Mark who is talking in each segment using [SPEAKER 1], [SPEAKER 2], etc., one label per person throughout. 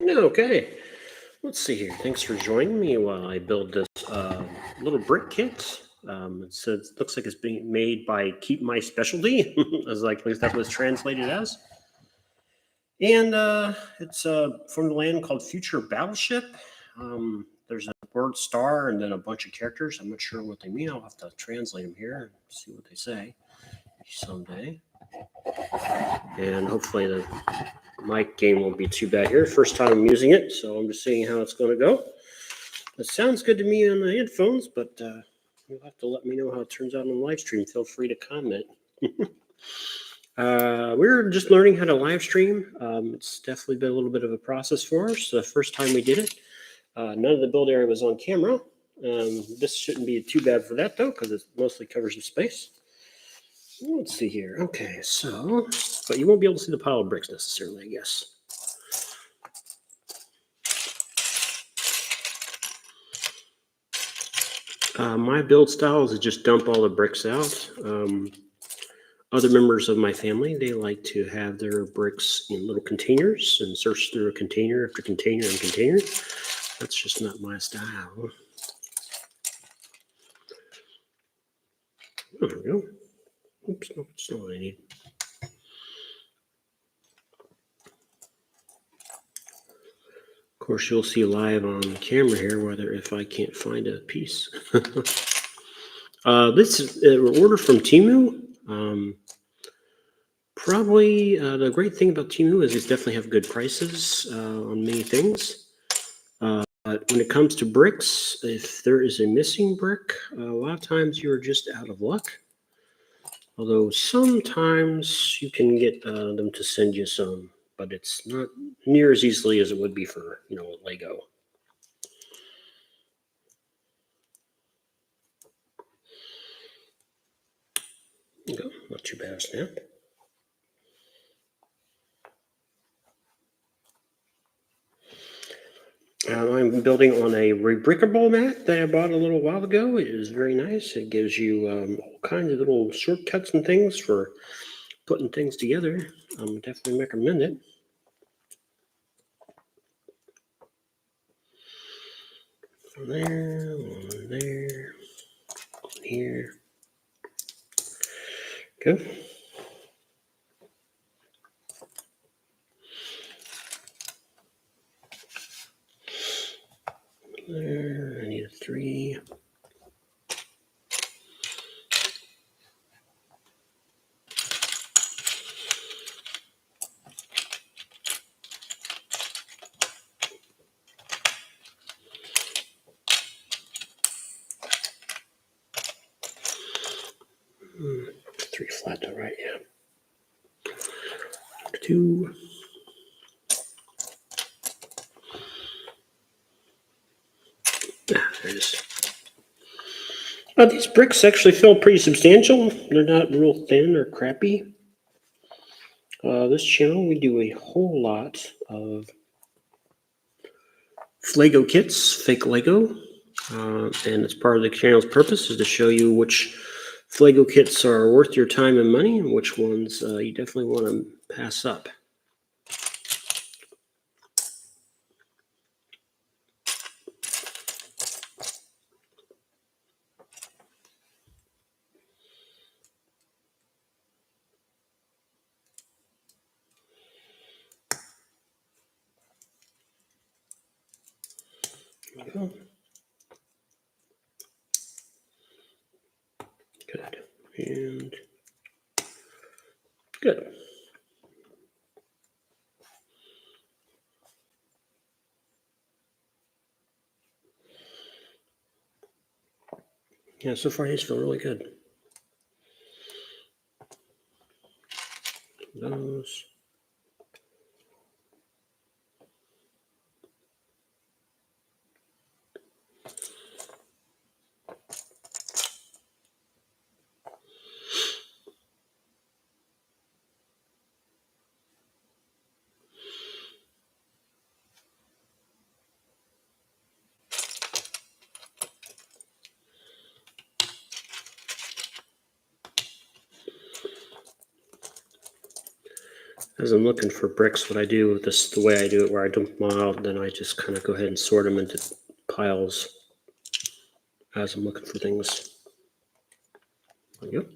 [SPEAKER 1] Okay, let's see here. Thanks for joining me while I build this little brick kit. It looks like it's being made by Keep My Specialty, as like at least that's what it's translated as. And it's from the land called Future Battleship. There's a word star and then a bunch of characters. I'm not sure what they mean. I'll have to translate them here and see what they say someday. And hopefully the mic game won't be too bad here. First time I'm using it, so I'm just seeing how it's going to go. It sounds good to me on the headphones, but you'll have to let me know how it turns out on the live stream. Feel free to comment. We're just learning how to live stream. It's definitely been a little bit of a process for us. The first time we did it, none of the build area was on camera. This shouldn't be too bad for that, though, because it mostly covers the space. Let's see here. Okay, so, but you won't be able to see the pile of bricks necessarily, I guess. My build style is to just dump all the bricks out. Other members of my family, they like to have their bricks in little containers and search through a container after container and container. That's just not my style. There we go. Oops, no, it's not what I need. Of course, you'll see live on the camera here whether if I can't find a piece. This is an order from Temu. Probably the great thing about Temu is they definitely have good prices on many things. But when it comes to bricks, if there is a missing brick, a lot of times you're just out of luck. Although sometimes you can get them to send you some, but it's not near as easily as it would be for, Lego. There you go, not too bad a snap. I'm building on a rebrickable mat that I bought a little while ago. It is very nice. It gives you all kinds of little shortcuts and things for putting things together. Definitely recommend it. One there, one there, one here. Good. There, I need a 3. Three flat though, right? Yeah. 2. There it is. These bricks actually feel pretty substantial. They're not real thin or crappy. This channel, we do a whole lot of Lego kits, fake Lego. And it's part of the channel's purpose is to show you which Lego kits are worth your time and money and which ones you definitely want to pass up. There we go. Good. And good. Yeah, so far these feel really good. Those. as I'm looking for bricks, what I do with this, the way I do it, where I dump them all out, then I just kind of go ahead and sort them into piles as I'm looking for things. Yep.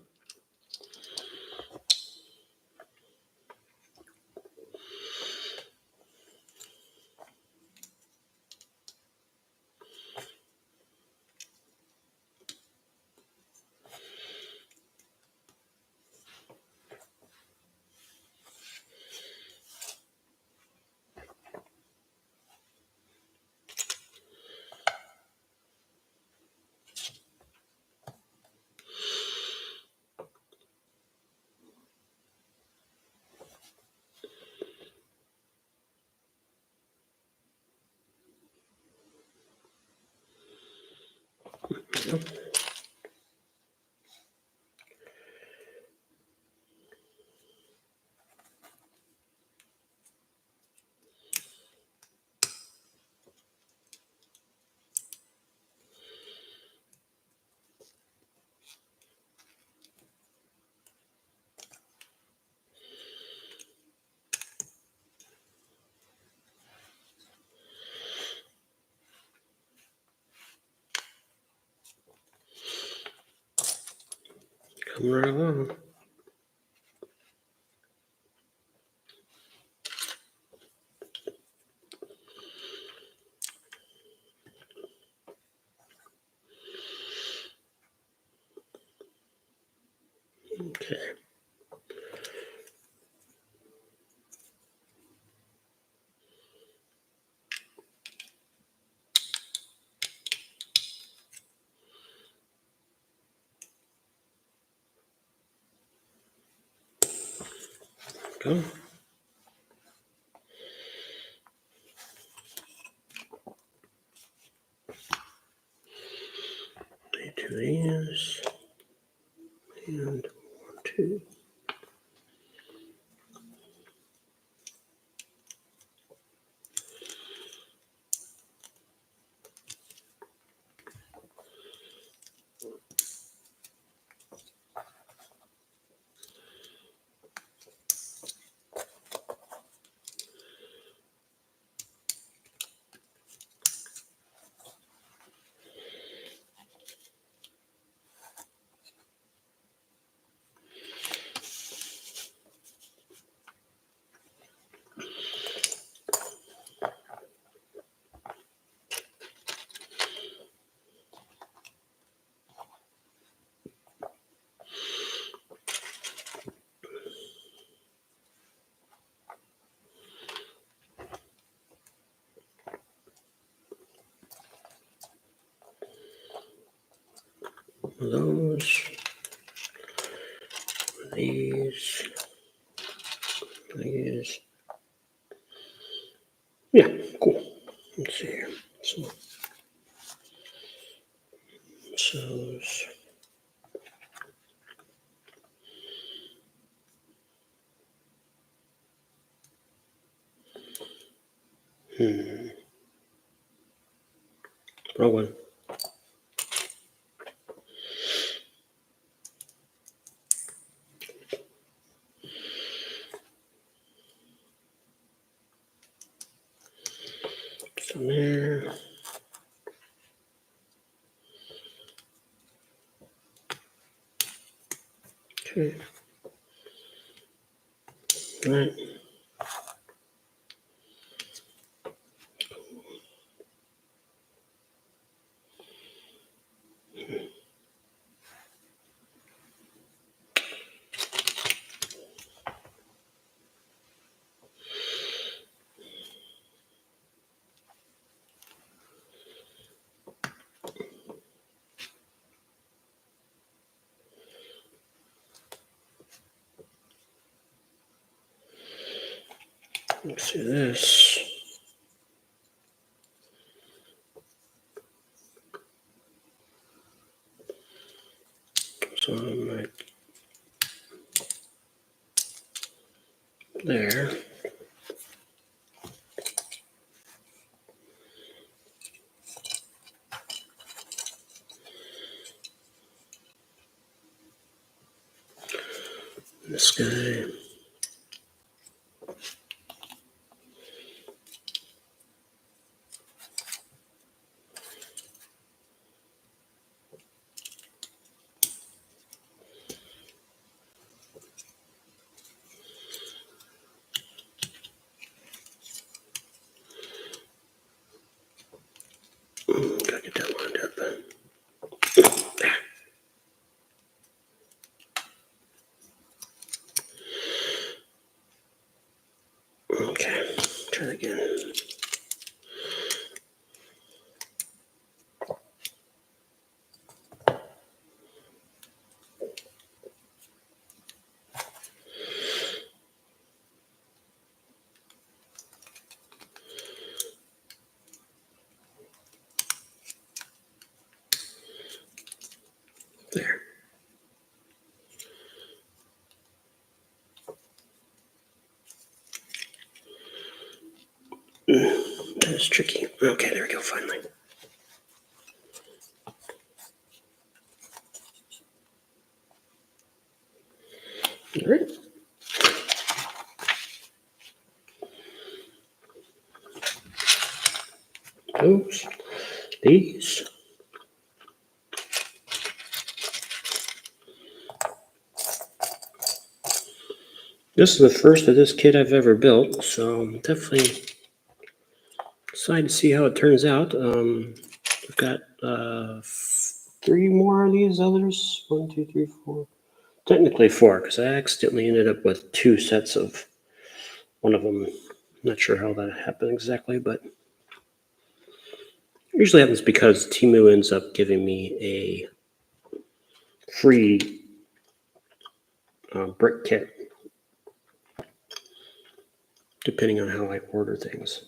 [SPEAKER 1] Yep. Come right along. Okay. Go. Two of these. And 1, 2. Those. These. These. Yeah, cool. Let's see here. So wrong one. Some there. Okay. All right. Let's see this. So I'm right there. This guy. Try that again. There. That is tricky. Okay, there we go, finally. All right. Those, these. This is the first of this kit I've ever built, so I'm definitely excited to see how it turns out. I've got 3 more of these others. 1, 2, 3, 4. Technically 4, because I accidentally ended up with 2 sets of one of them. Not sure how that happened exactly, but it usually happens because Temu ends up giving me a free brick kit, depending on how I order things.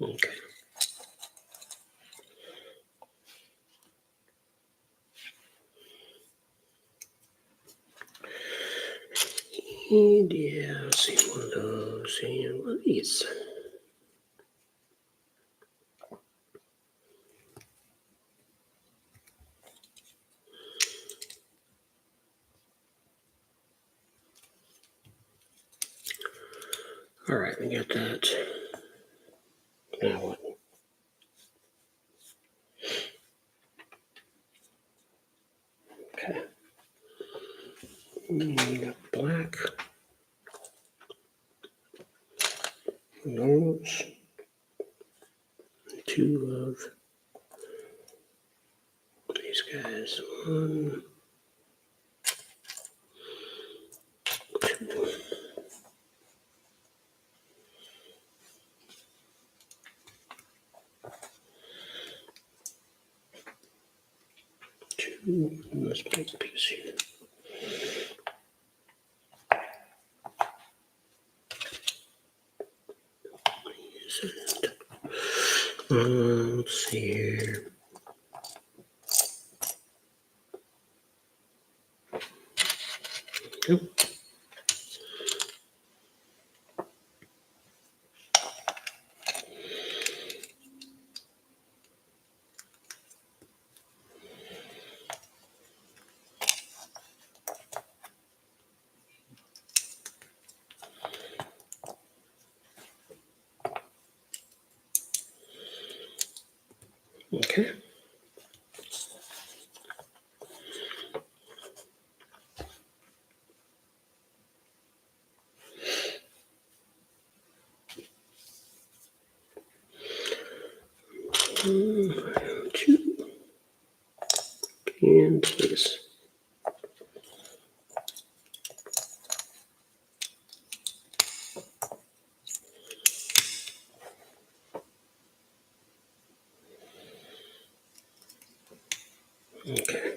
[SPEAKER 1] Okay. And yeah, let's see, one of those and one of these. All right, we got that. Now what? Okay. We got black. Those. 2 of these guys. 1, 2. 2. This big piece here. Let's see here. Yep. Okay. One, 2, and this. Okay.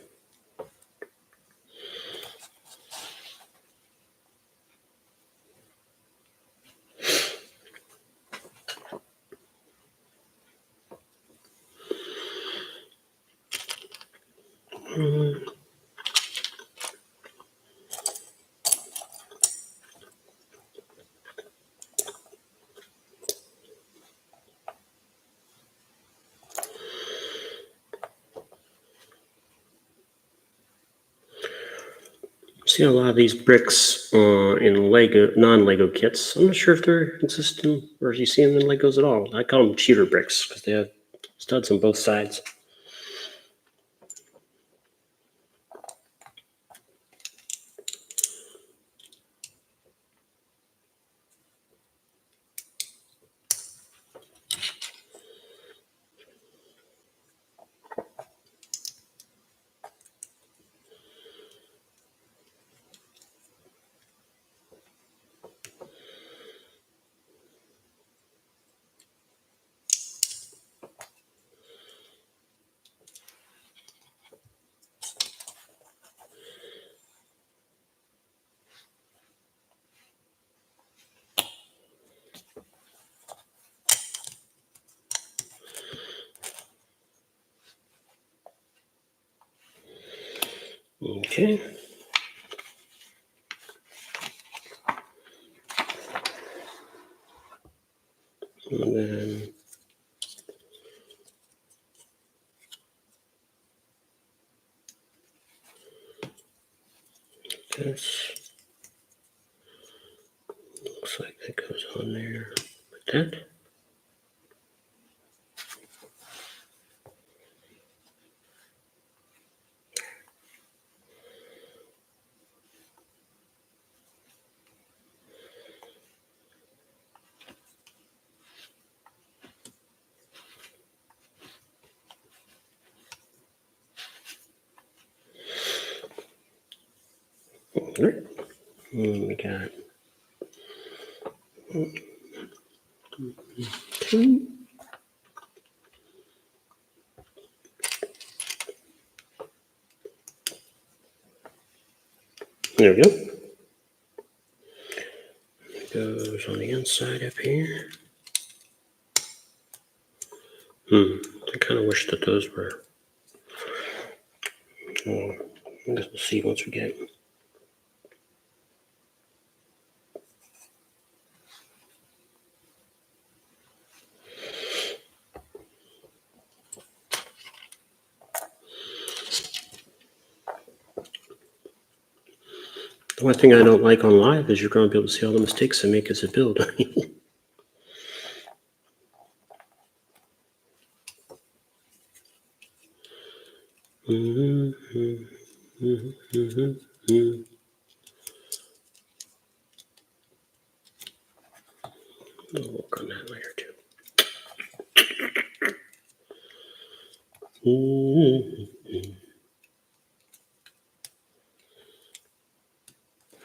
[SPEAKER 1] See a lot of these bricks in Lego, non-Lego kits. I'm not sure if they're consistent or if you see them in Legos at all. I call them cheater bricks because they have studs on both sides. Okay. And then this looks like that goes on there like that. All right. And we got two. There we go. It goes on the inside up here. I kind of wish that those were. Well, I guess we'll see once we get. The one thing I don't like on live is you're going to be able to see all the mistakes I make as a build. I'll work on that later too.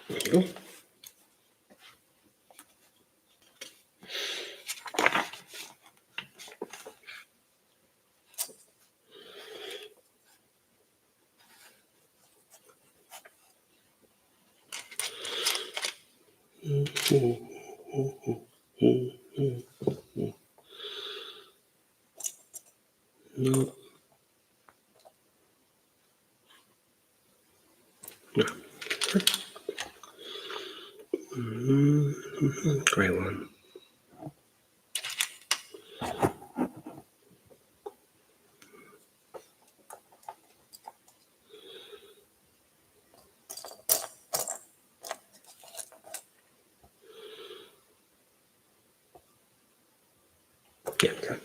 [SPEAKER 1] There you go. No. No. Great one. Yeah. Okay.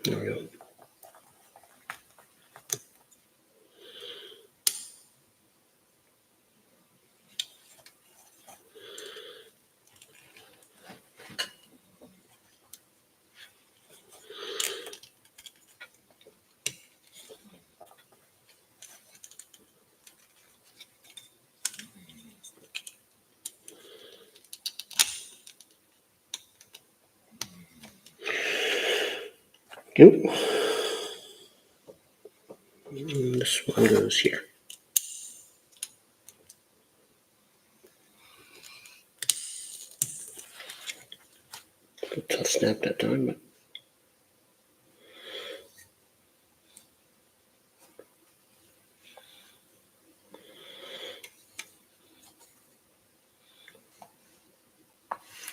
[SPEAKER 1] There we go. Yep. And this one goes here. A tough snap that time, but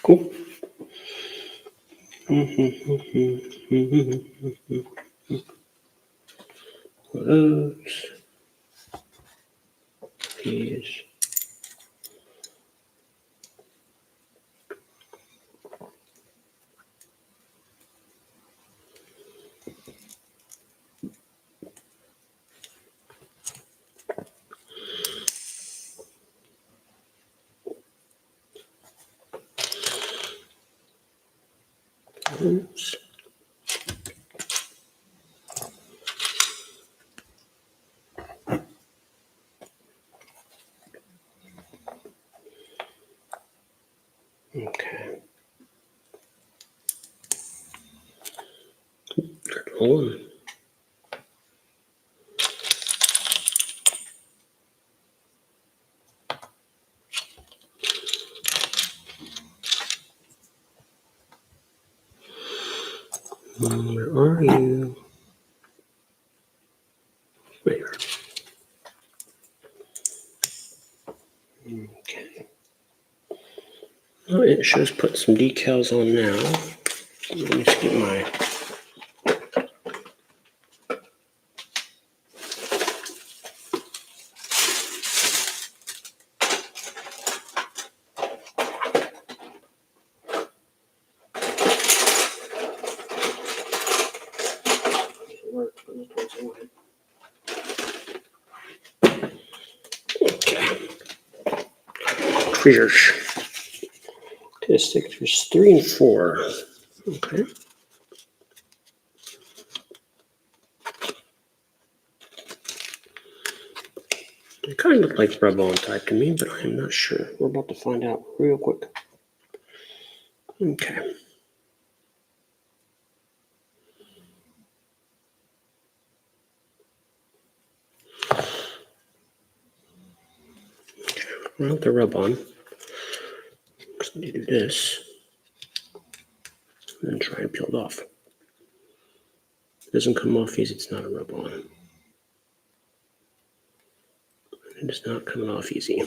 [SPEAKER 1] cool. Those. These. Oops. Okay. One. Where are you? There. Okay. Oh, it shows put some decals on now. Let me just get my creatures. Okay, stickers 3 and 4. Okay. They kind of look like rub-on type to me, but I'm not sure. We're about to find out real quick. Okay. Well, the rub-on. Just need to do this. And then try and peel it off. If it doesn't come off easy, it's not a rub-on. It is not coming off easy.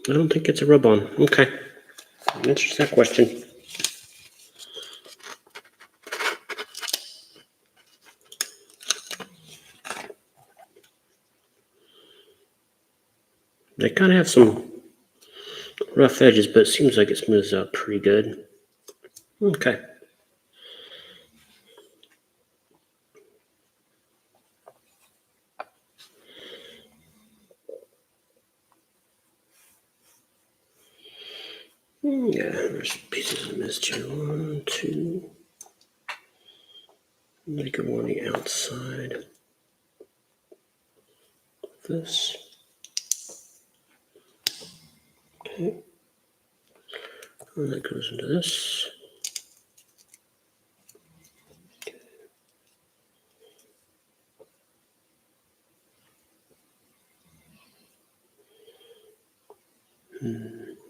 [SPEAKER 1] I don't think it's a rub-on. Okay. Answers that question. They kind of have some rough edges, but it seems like it smooths out pretty good. Okay. Yeah, there's pieces of mist here. 1, 2. Make it on the outside. This. Okay. And that goes into this.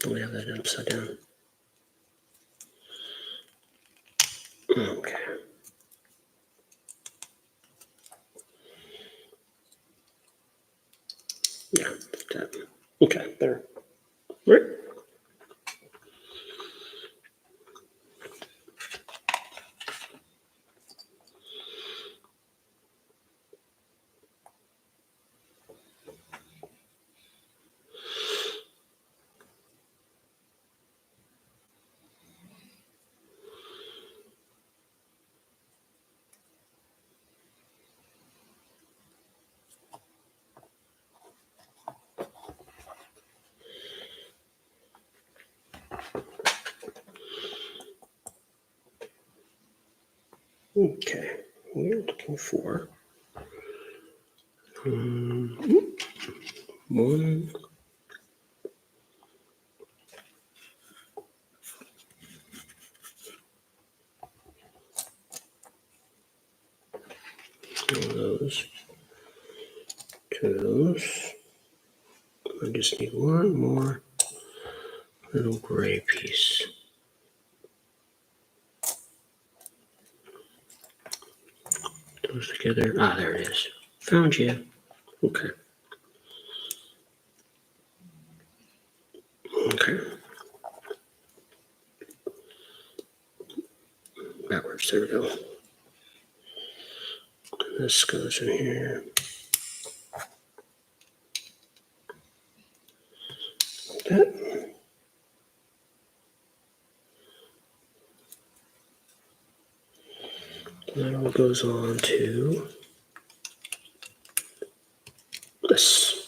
[SPEAKER 1] We have that upside down. Okay. Yeah, that. Okay, there. Right. Okay, we're looking for one. One of those. Two of those. I just need one more little gray piece. Those together. Ah, there it is. Found you. Okay. Okay. Backwards. There we go. This goes in here. Like that. That all goes on to this.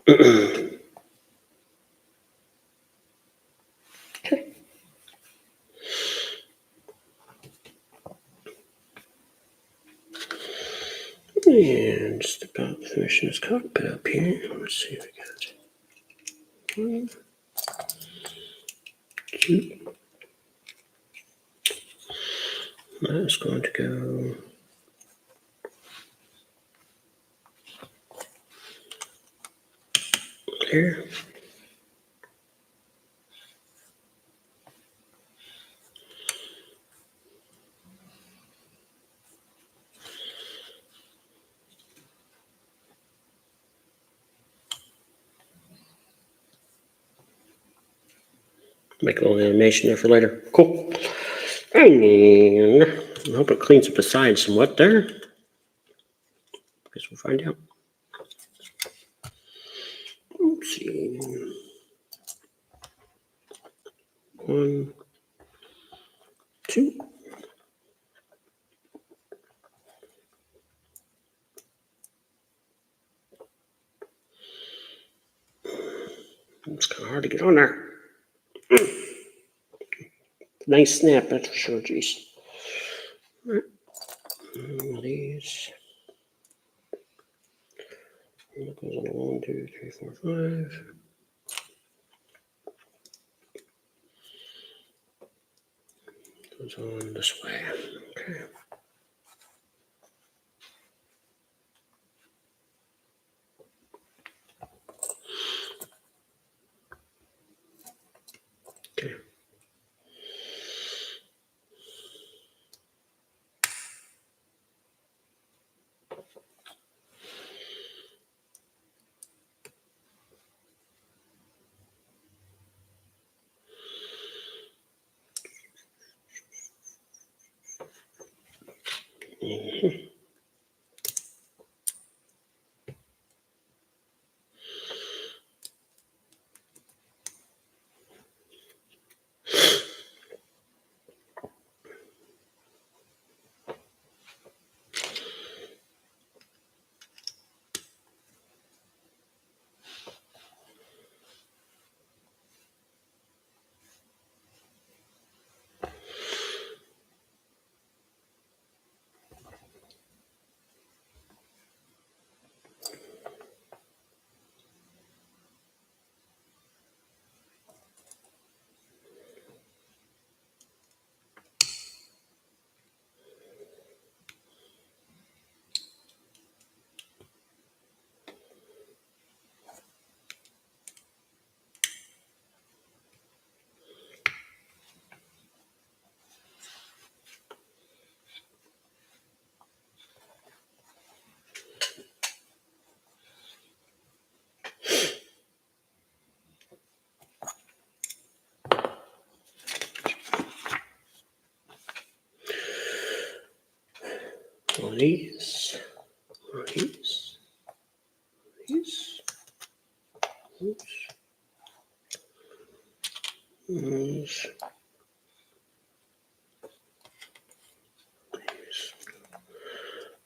[SPEAKER 1] Okay. And just about finishing this cockpit up here. Let's see if we got 1, 2. That's going to go there. Make a little animation there for later. Cool. And I hope it cleans up the sides somewhat there. Guess we'll find out. Let's see. 1, 2. It's kind of hard to get on there. Nice snap, that's for sure, geez. All right. One of these. That goes on 1, 2, 3, 4, 5. Goes on this way. Okay. Okay. Mm-hmm. One of these. One of these. These. Oops. These.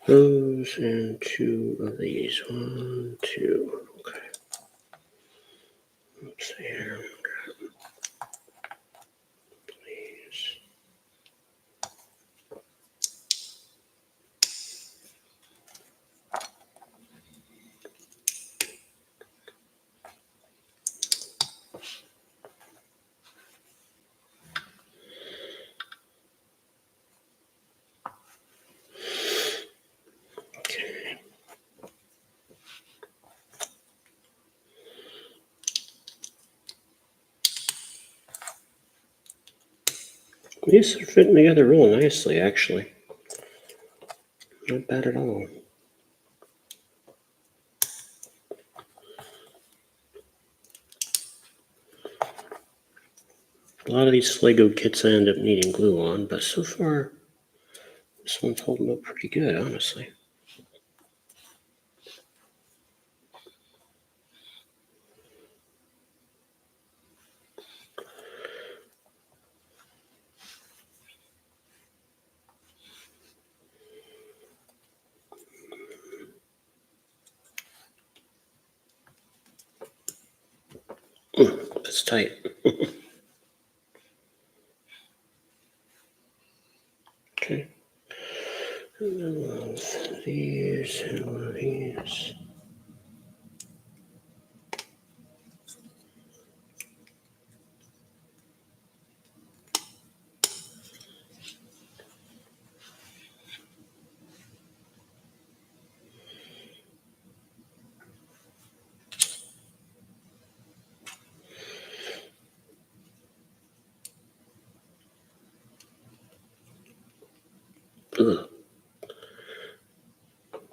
[SPEAKER 1] Those and 2 of these. 1, 2. Okay. Let's see here. These are fitting together really nicely, actually. Not bad at all. A lot of these Lego kits I end up needing glue on, but so far, this one's holding up pretty good, honestly. That's tight. Okay. And then one of these and one of these. Ugh.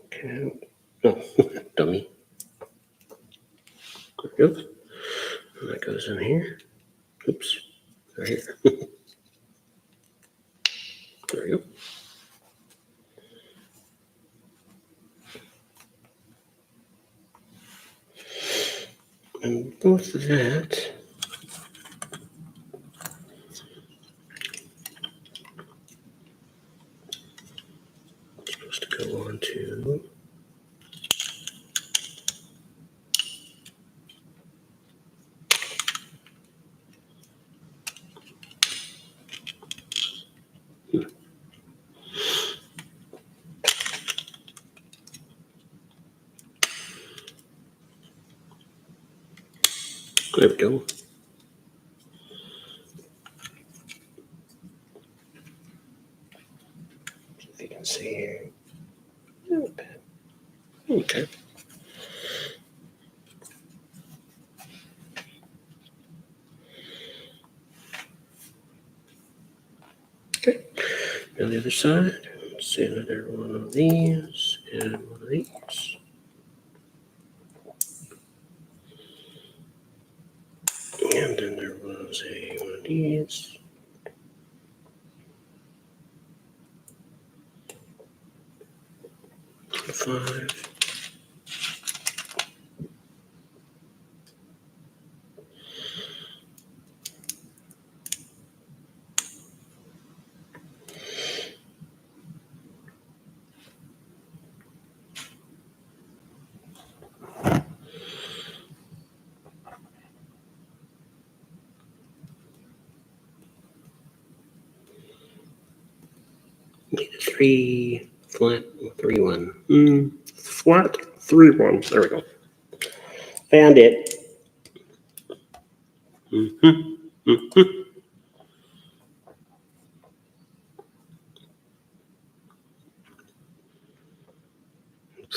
[SPEAKER 1] Okay. No, dummy. There we go. And that goes in here. Oops. Right here. There we go. And both of that is supposed to go on to there we go. If you can see here. Not bad. Okay. Okay. Now the other side. Let's see another one of these and one of these. And then there was one of these. Five. Need a 3 flat 3 1. Flat 3 1. There we go. Found it.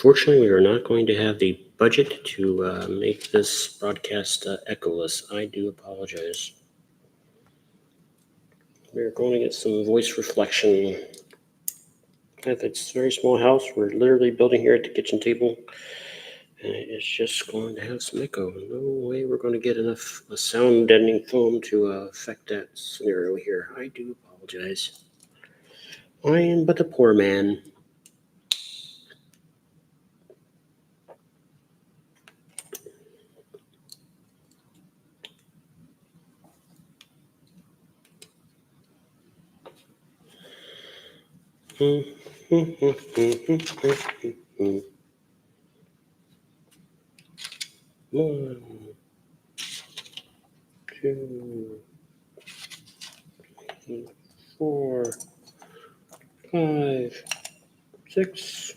[SPEAKER 1] Fortunately, we are not going to have the budget to make this broadcast echoless. I do apologize. We're going to get some voice reflection. It's a very small house. We're literally building here at the kitchen table. And it's just going to have some echo. No way we're going to get enough sound deadening foam to affect that scenario here. I do apologize. I am but a poor man. One, 2, 3, 4, 5, 6.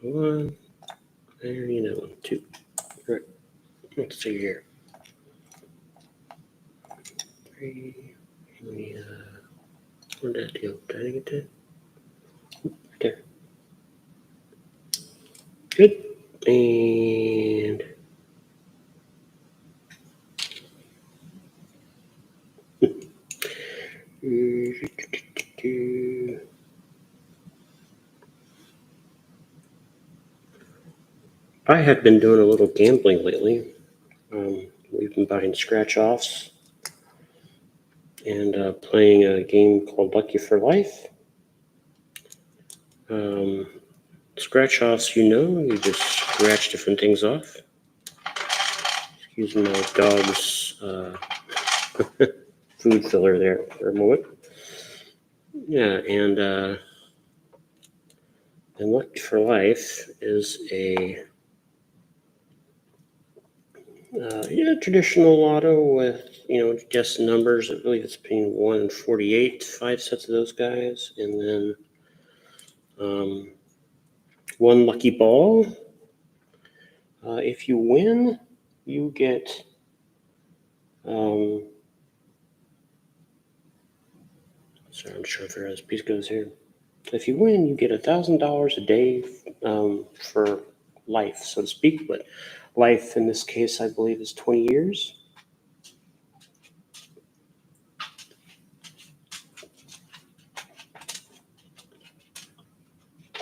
[SPEAKER 1] 1. There you know, 2. All right. Let's see here. 3. Where'd that go? Did I get that? Right there. Good. And I have been doing a little gambling lately. We've been buying scratch-offs and playing a game called Lucky for Life. Scratch-offs, you just scratch different things off. Excuse my dog's food filler there for a moment. Yeah, and Lucky for Life is a traditional lotto with guess numbers. I believe it's between 1 and 48, 5 sets of those guys, and then one lucky ball. If you win, you get sorry, I'm sure if this piece goes here. If you win, you get $1,000 a day for life, so to speak. But life in this case, I believe, is 20 years.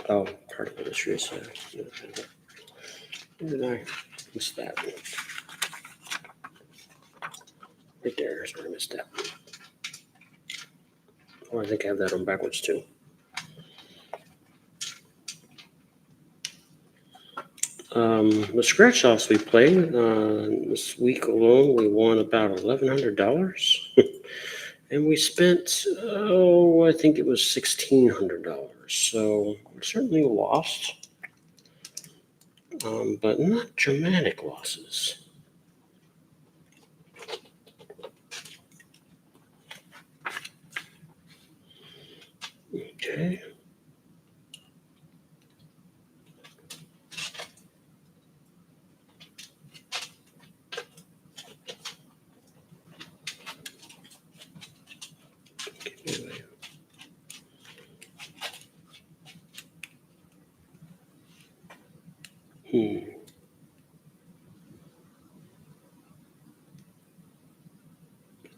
[SPEAKER 1] Oh, part of it is reset. Where did I miss that? Right there is where I missed that. Oh, I think I have that on backwards too. The scratch offs we played this week alone, we won about $1,100, and we spent I think it was $1,600. So we certainly lost, but not dramatic losses. Okay. I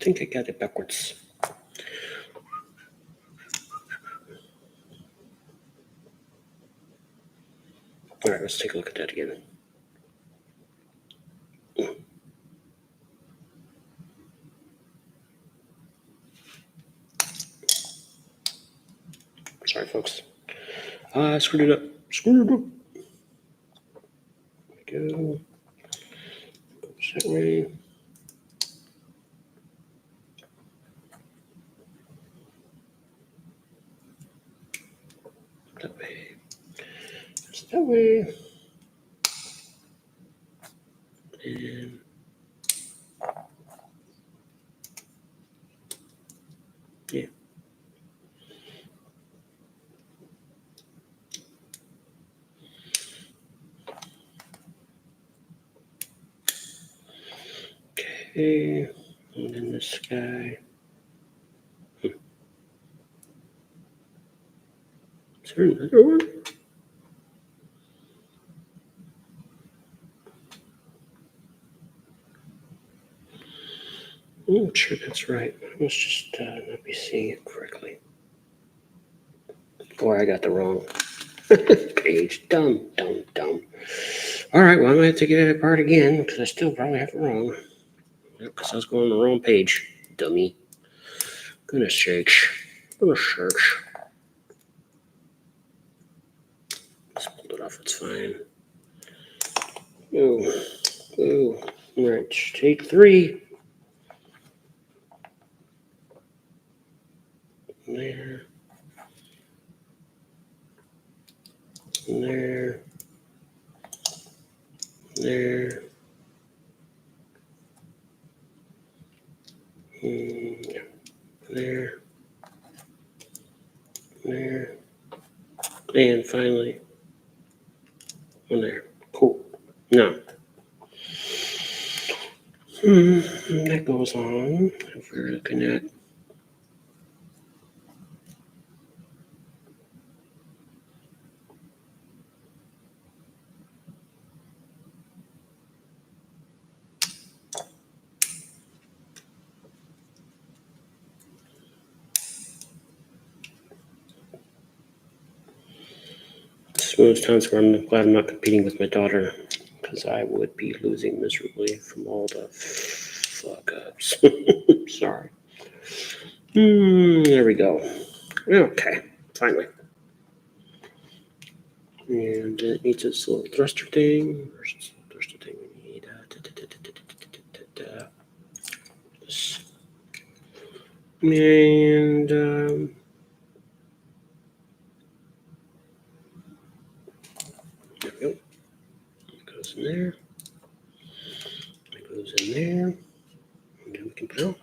[SPEAKER 1] think I got it backwards. All right, let's take a look at that again. Sorry, folks. I screwed it up. There we go. That way. That way. Just that way. And yeah. Okay. And then this guy. Is there another one? I'm not sure that's right. I must just not be seeing it correctly. Or I got the wrong page. Dumb. All right, well, I'm going to have to get it apart again because I still probably have it wrong. Because I was going on the wrong page. Dummy. Goodness sakes. Let's pull it off. It's fine. Oh. All right, take 3. There. There. There. There. There. And finally, one there. Cool. Now, that goes on. If we're looking at it's one of those times where I'm glad I'm not competing with my daughter. because I would be losing miserably from all the fuck ups. Sorry. There we go. Okay, finally. And it needs this little thruster thing. Where's this little thruster thing we need? This. And there we go. It goes in there. It goes in there. And then we can put it on.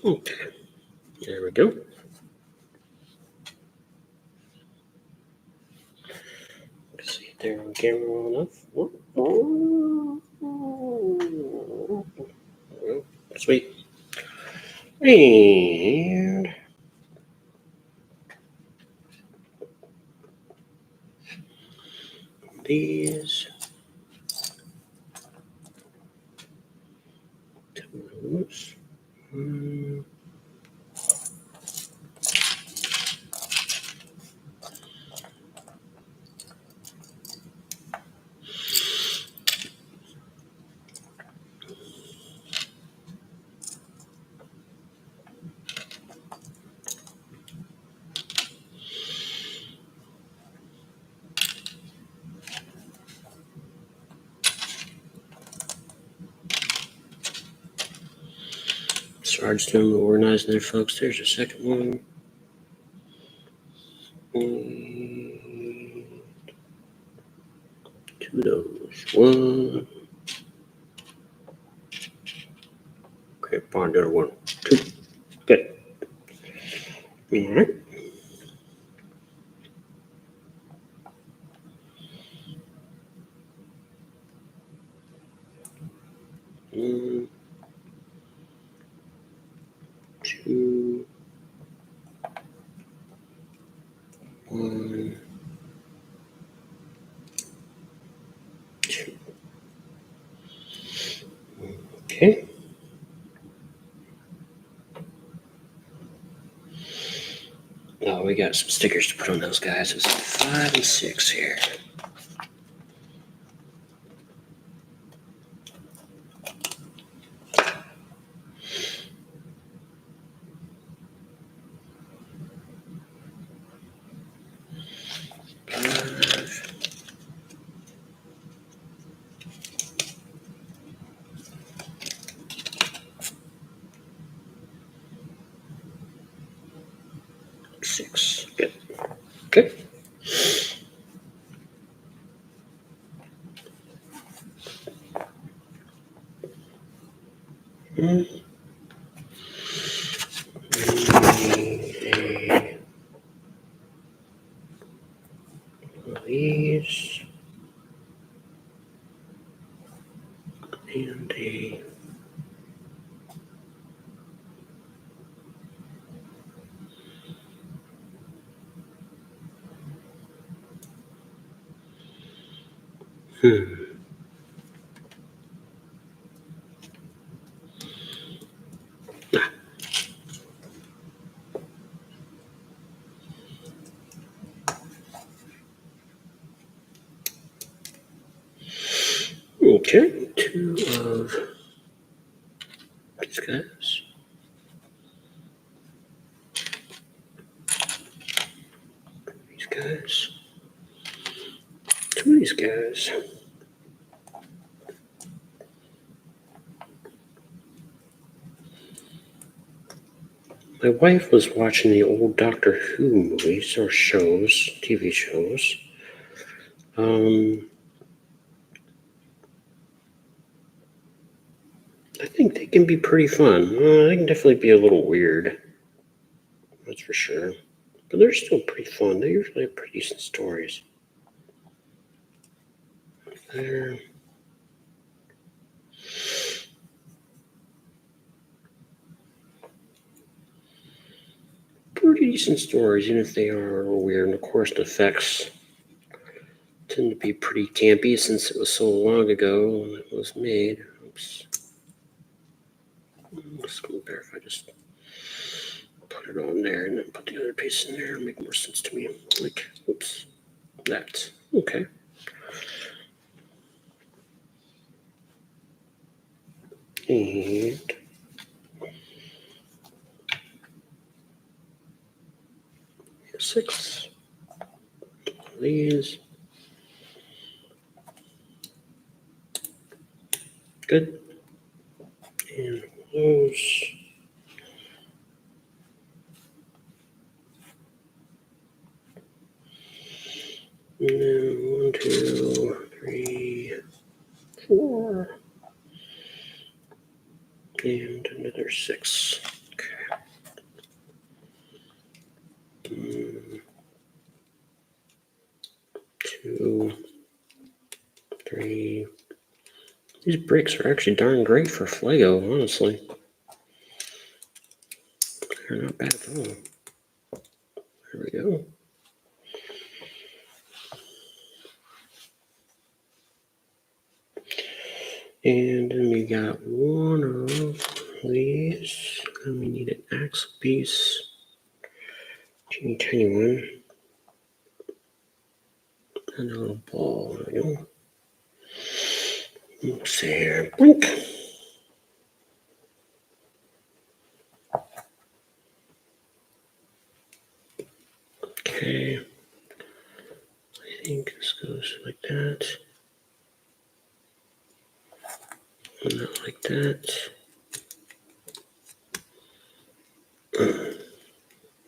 [SPEAKER 1] Okay, there we go. Let's see if they're on camera well enough. Sweet. And these toes. Sarge's doing the organizing there, folks. There's a second one. Two of those. One. Okay, fine, the other one. Two. Good. All right. One, two, one, two. Okay. Oh, we got some stickers to put on those guys. It's 5 and 6 here. Six. Good. Okay. These and a Okay, two of these guys. These guys. Two of these guys. My wife was watching the old Doctor Who movies or shows, TV shows. I think they can be pretty fun. They can definitely be a little weird. That's for sure. But they're still pretty fun. They usually have pretty decent stories. There. pretty decent stories, even if they are a little weird. And of course, the effects tend to be pretty campy since it was so long ago when it was made. Oops. Let's go verify. Just put it on there and then put the other piece in there. It'll make more sense to me. Like, oops, that. Okay. And six of these. Good. And those. And then 1, 2, 3, 4. And another 6. Okay. 2, 3. These bricks are actually darn great for Flego, honestly. They're not bad at all. There we go. And then we got one of these. And we need an axle piece. Teeny tiny one. And a little ball. There we go. Let's see here. Blink. Okay. I think this goes like that. And not like that.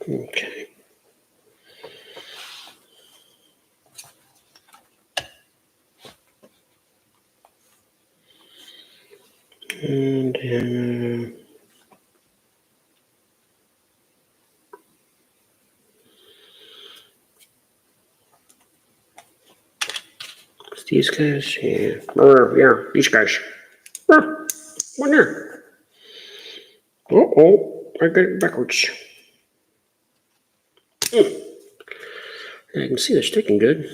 [SPEAKER 1] Okay. And then these guys, yeah. Yeah, these guys. One there. Oh, I got it backwards. I can see they're sticking good.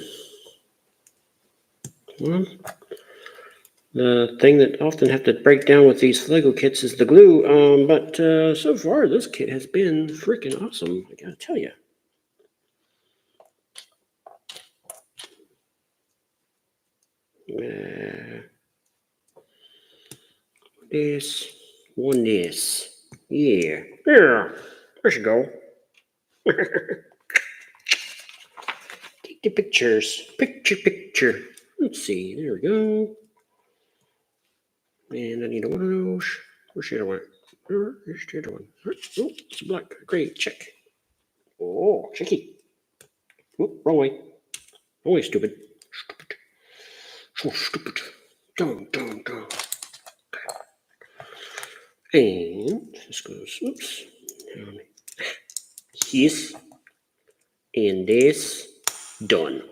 [SPEAKER 1] Well, the thing that I often have to break down with these Lego kits is the glue. But so far, this kit has been freaking awesome. I gotta tell you. This. Yeah. There you go. Take the pictures. Picture. Let's see. There we go. And I need one of those. Where's the other one? Here's the other one. Oh, it's black. Great. Check. Oh, checky. Oh, wrong way. Wrong way, stupid. So stupid. Dumb. And this goes, oops. This and this. Done.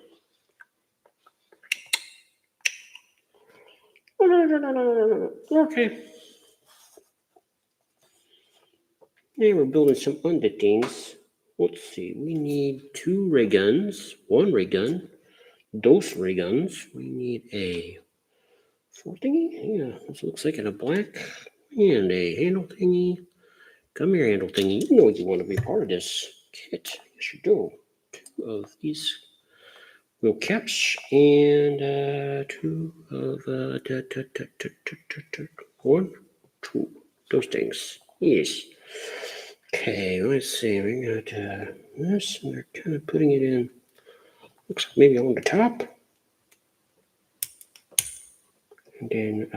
[SPEAKER 1] Okay. Now we're building some under things. Let's see. We need 2 ray guns, 1 ray gun, those ray guns. We need a 4 thingy. Yeah, this looks like in a black. And a handle thingy. Come here, handle thingy. You know you want to be part of this kit. Yes, you do. 2 of these wheel caps and 2 of 1, 2. Those things. Yes. Okay, let's see. We got this, and they're kind of putting it in. Looks like maybe on the top. And then,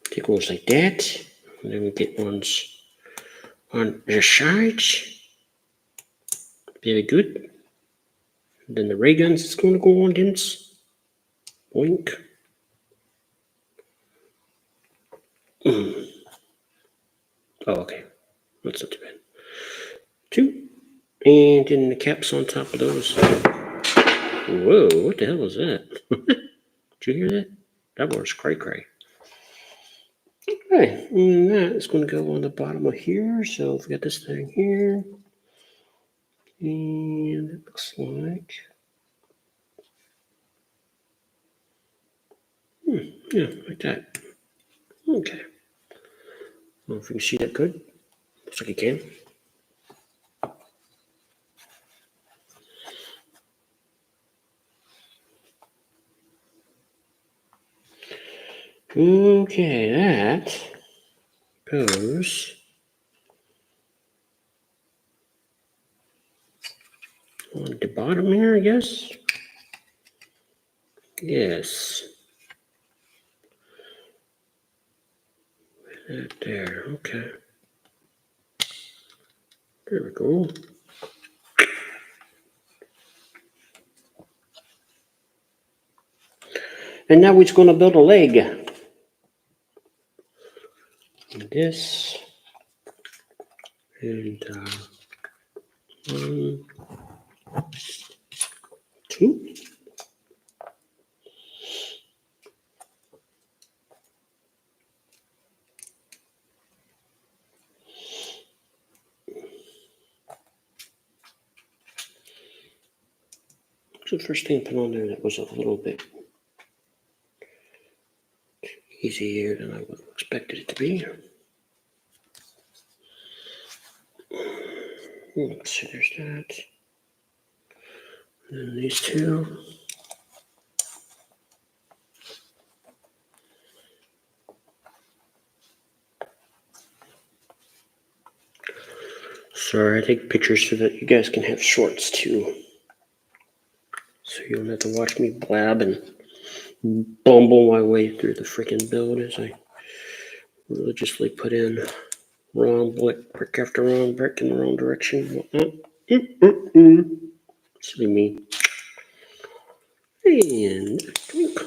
[SPEAKER 1] take ones like that. And then we get ones on the sides. Very good. And then the ray guns is going to go on this. Boink. Oh, okay. That's not too bad. 2. And then the caps on top of those. Whoa, what the hell was that? Did you hear that? That was cray. Okay, and that is going to go on the bottom of here. So if we got this thing here, and it looks like, yeah, like that. Okay. I don't know if you can see that good. Looks like you can. Okay, that goes on the bottom here, I guess. Yes. That there. Okay. There we go. And now we're just going to build a leg. And this. And 1, 2. So the first thing I put on there that was a little bit easier than I would have expected it to be. Let's see, there's that. And then these two. Sorry, I take pictures so that you guys can have shorts too. So you don't have to watch me blab and bumble my way through the freaking build as I religiously put in wrong brick after wrong brick in the wrong direction. Silly me. And drink,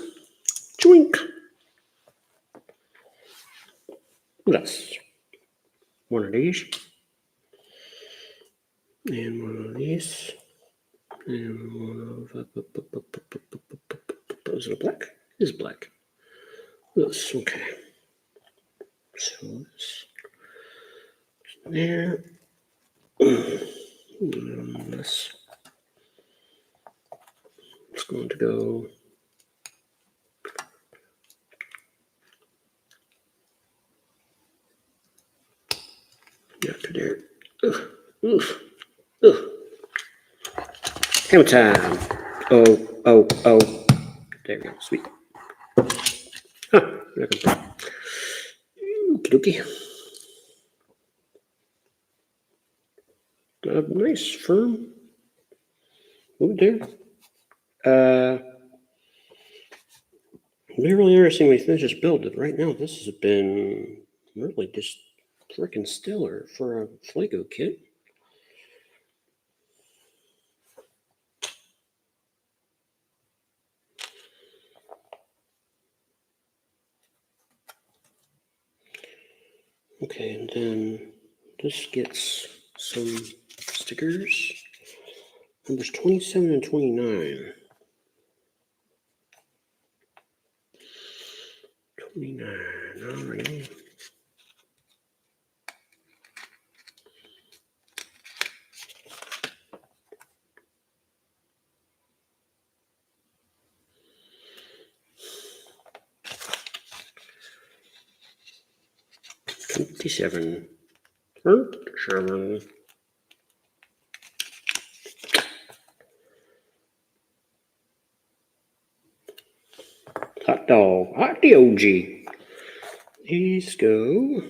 [SPEAKER 1] drink. What else? One of these. And one of these. And one of... Is it black? It is black. This, okay. So this there. This is going to go after there. Hammer time. Oh. There we go. Sweet. Huh. Okie dokie. Nice, firm. Over there. It'll be really interesting when we finish this build. Right now, this has been really just freaking stellar for a Flago kit. Okay, and then this gets some stickers. Numbers 27 and 29. 29, all right. Twenty-seven. Hot dog. Hot dog. These go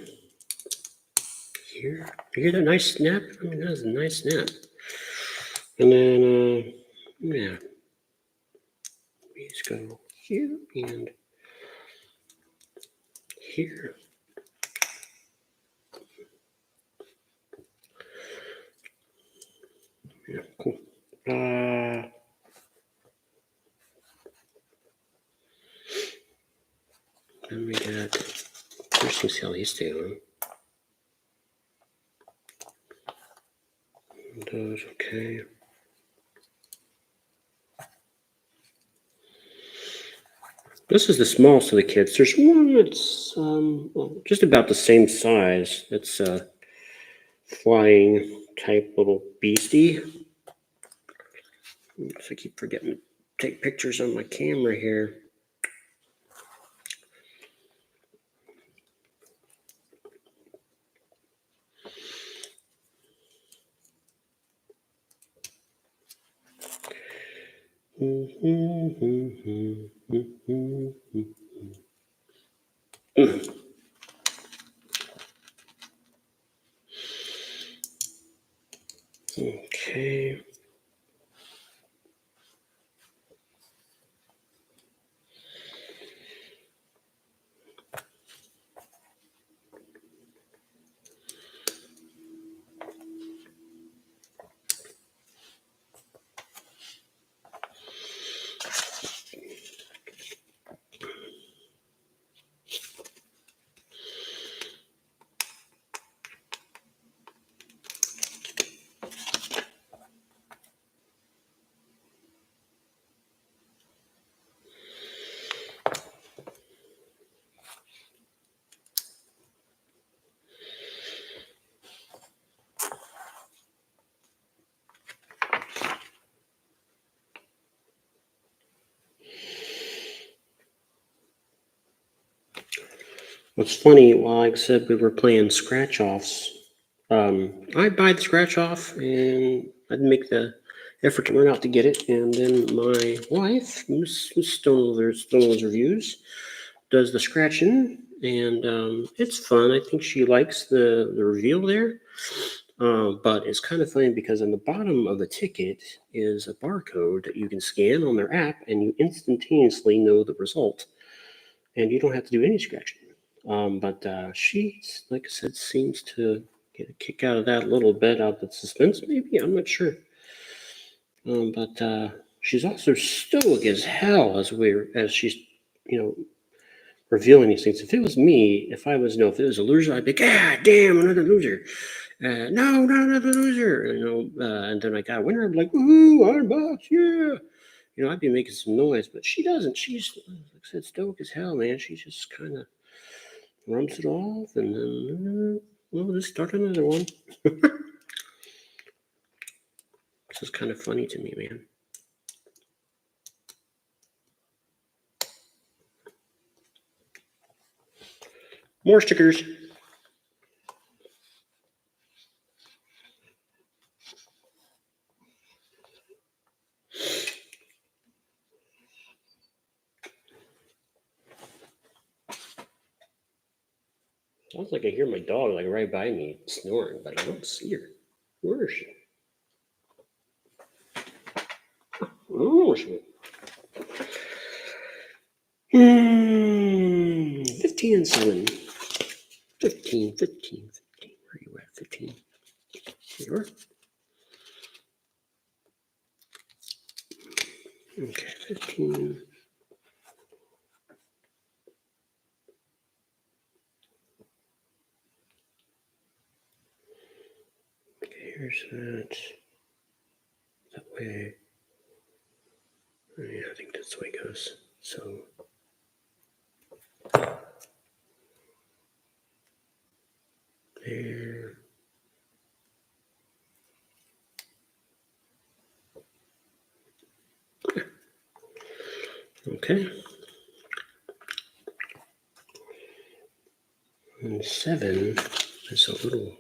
[SPEAKER 1] here. You hear that nice snap? I mean, that's a nice snap. And then, yeah. These go here and here. Yeah, cool. Then we got, first thing, see how these stay on. Those, okay. This is the smallest of the kits. There's one that's just about the same size. It's a flying type little beastie. Oops, I keep forgetting to take pictures on my camera here. Okay. What's funny, like I said, we were playing scratch offs. I'd buy the scratch off and I'd make the effort to learn out to get it. And then my wife, Miss Stone's Reviews, does the scratching. And it's fun. I think she likes the reveal there. But it's kind of funny because on the bottom of the ticket is a barcode that you can scan on their app and you instantaneously know the result. And you don't have to do any scratching. But she, like I said, seems to get a kick out of that a little bit, out of the suspense, maybe. I'm not sure. But she's also stoic as hell as she's, revealing these things. If it was me, if if it was a loser, I'd be, God damn, another loser. No, not another loser. And then I got a winner. I'd be like, woohoo, Iron Box, yeah. I'd be making some noise, but she doesn't. She's, like I said, stoic as hell, man. She just kind of rubs it off, and then we'll just start another one. This is kind of funny to me, man. More stickers. Sounds like I hear my dog like right by me snoring, but I don't see her. Where is she? Oh, she went. 15 and 7. 15. Where are you at? 15. Here you are. Okay, 15. Okay, here's that. That way. Yeah, I think that's the way it goes. So. There. Okay. And 7 is a little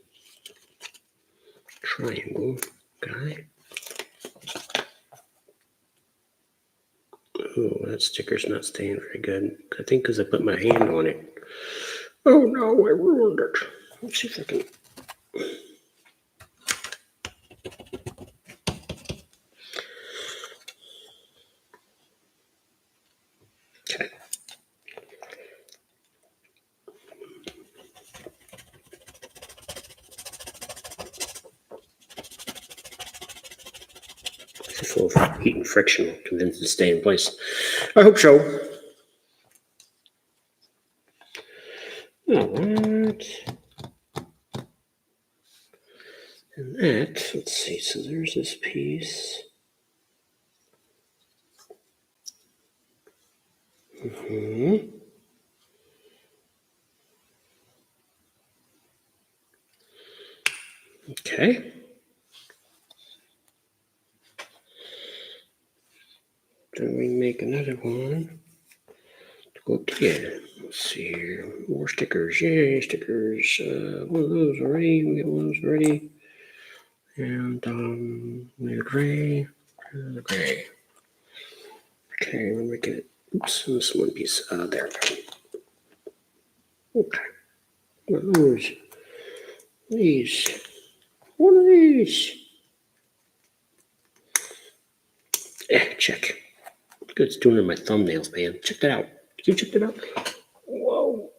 [SPEAKER 1] triangle guy. Oh, that sticker's not staying very good. I think because I put my hand on it. Oh no, I ruined it. Let's see if I can. Okay. This little heat and friction will convince it to stay in place. I hope so. All right. And that, let's see, so there's this piece. Mm-hmm. Okay. Then we make another one to go up together. Let's see here. More stickers. Yay, stickers. One of those already. We got one of those already. And the gray. The gray. Okay, we're making it. Oops, this one piece. There. Okay. One of those. These. One of these. Check. Good, it's doing it in my thumbnails, man. Check that out. You check that out? Whoa.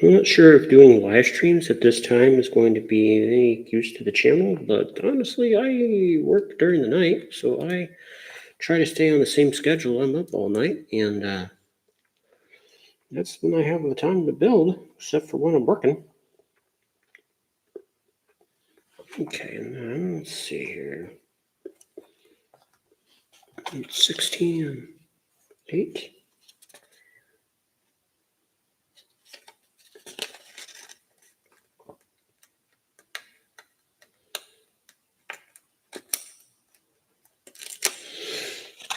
[SPEAKER 1] I'm not sure if doing live streams at this time is going to be any use to the channel, but honestly, I work during the night, so I try to stay on the same schedule. I'm up all night, and that's when I have the time to build, except for when I'm working. Okay, and then let's see here. It's 16 and 8.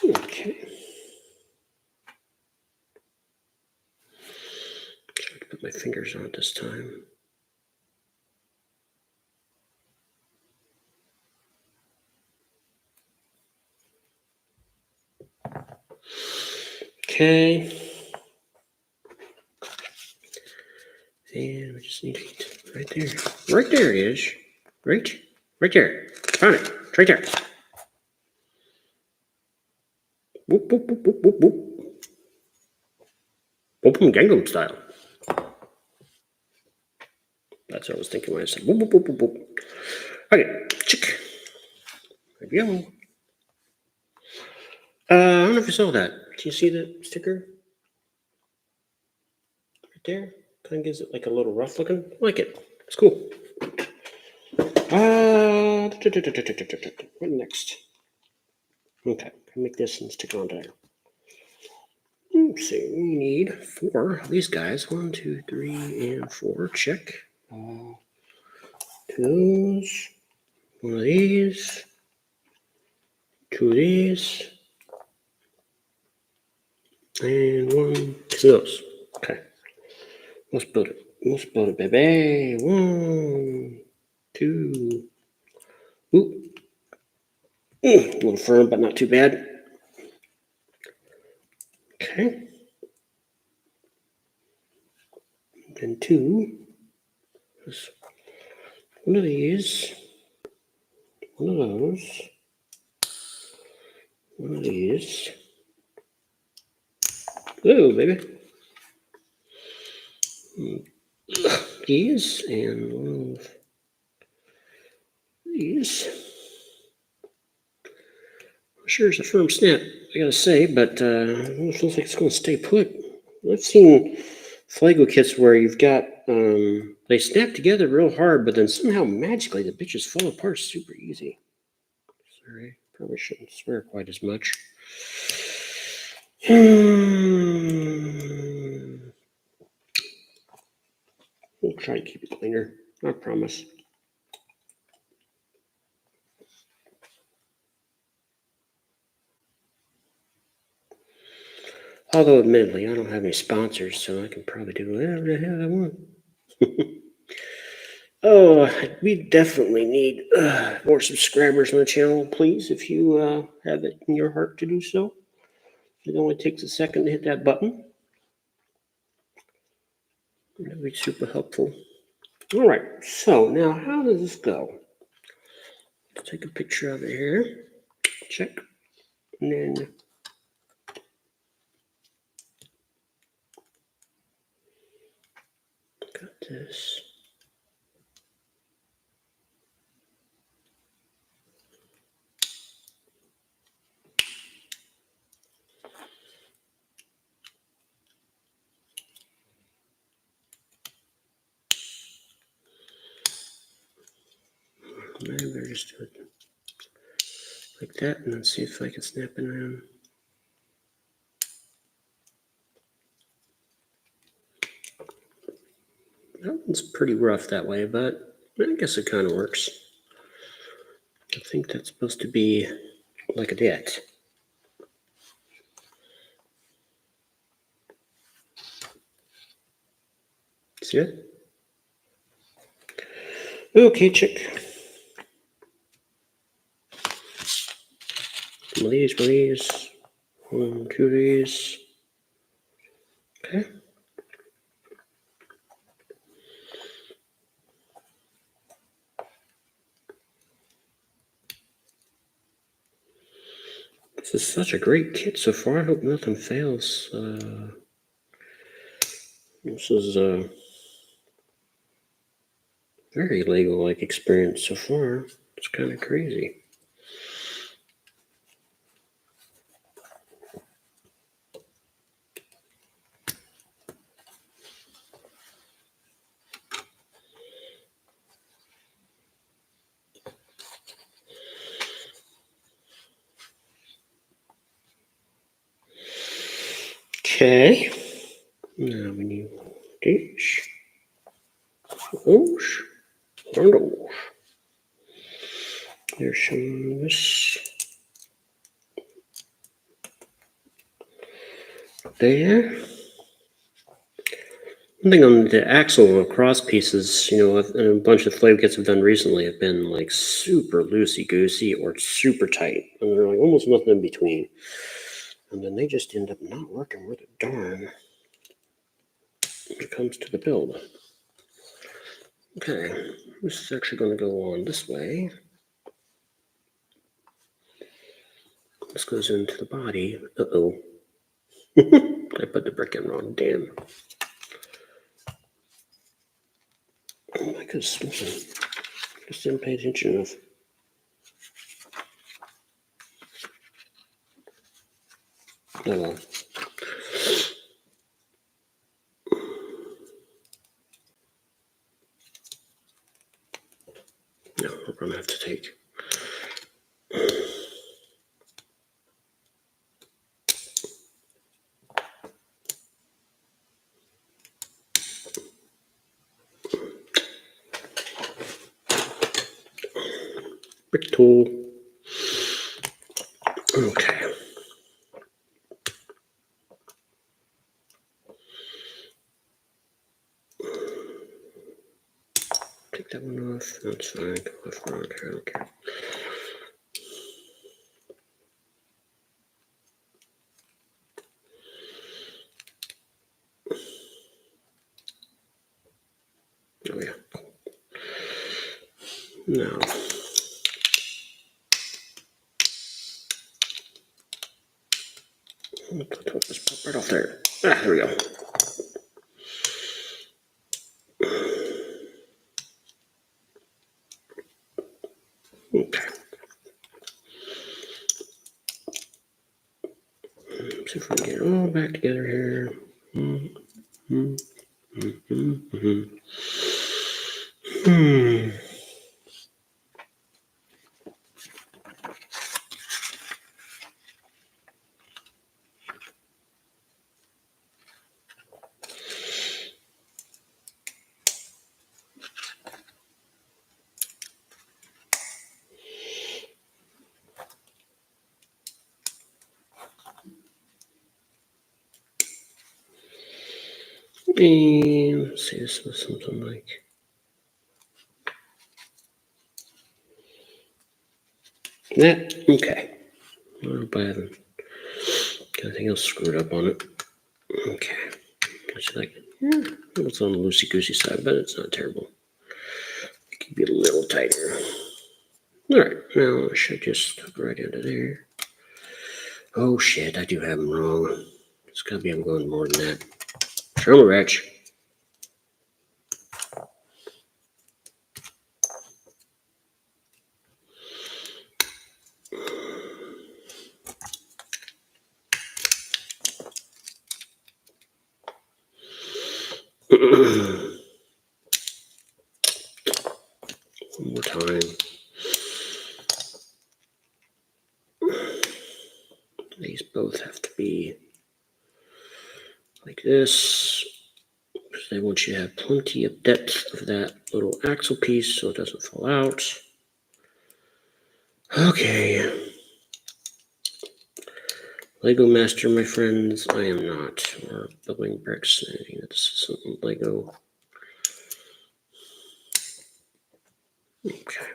[SPEAKER 1] Okay. Try to put my fingers on it this time. Okay. And we just need heat right there. Right there it is. Right there. Found it. It's right there. Whoop, whoop, whoop, whoop, whoop, whoop. Whoop, Gangnam style. That's what I was thinking when I said whoop, whoop, whoop, whoop, whoop. Okay, chick. There we go. I don't know if you saw that. Do you see the sticker? Right there. Kind of gives it like a little rough looking. I like it. It's cool. What next? Okay, make this and stick it on there. Let's see, we need 4 of these guys. 1, 2, 3, and 4. Check. 2 of those. 1 of these. 2 of these. And 1, 2 of those. Okay. Let's build it. Let's build it, baby. 1, 2. Ooh. A little firm, but not too bad. Okay. Then 2. One of these. One of those. One of these. Ooh, baby. These and one of these. Sure, it's a firm snap, I gotta say, but it feels like it's going to stay put. I've seen Flago kits where you've got they snap together real hard, but then somehow magically the bitches fall apart super easy. Sorry, probably shouldn't swear quite as much. We'll try to keep it cleaner, I promise. Although, admittedly, I don't have any sponsors, so I can probably do whatever the hell I want. Oh, we definitely need more subscribers on the channel, please, if you have it in your heart to do so. It only takes a second to hit that button. That'd be super helpful. All right, so now how does this go? Let's take a picture of it here. Check. And then got this. Maybe better just do it like that and then see if I can snap it around. That one's pretty rough that way, but I guess it kind of works. I think that's supposed to be like a that. See it? Okay, check. One of these. 1, 2 of these. Okay. This is such a great kit so far. I hope nothing fails. This is a very Lego-like experience so far. It's kind of crazy. Okay. Now we need these. Those. And those. There's some of this. There. One thing on the axle cross pieces, a bunch of flame kits have done recently have been like super loosey-goosey or super tight. And they're like almost nothing in between. And then they just end up not working worth a darn when it comes to the build. Okay, this is actually going to go on this way. This goes into the body. Uh-oh. I put the brick in wrong. Damn. Oh my goodness. Just didn't pay attention enough. Oh well. No, we're going to have to take. Brick tool. Okay. Take that one off. That's fine. Go off wrong. I don't care. Oh yeah. Now. Just pop right off there. There we go. Okay. See if we can get it all back together here. And let's see, this was something like that. Okay. Not bad. Got anything else screwed up on it? Okay. It's like, it's on the loosey-goosey side, but it's not terrible. It could be a little tighter. All right, now I should just hook right into there. Oh shit, I do have them wrong. It's gotta be I'm going more than that. Show me, Rich. One more time. these both have to be like this. They want you to have plenty of depth of that little axle piece so it doesn't fall out. Okay. Lego master, my friends, I am not. Or building bricks, anything that's Lego. Okay.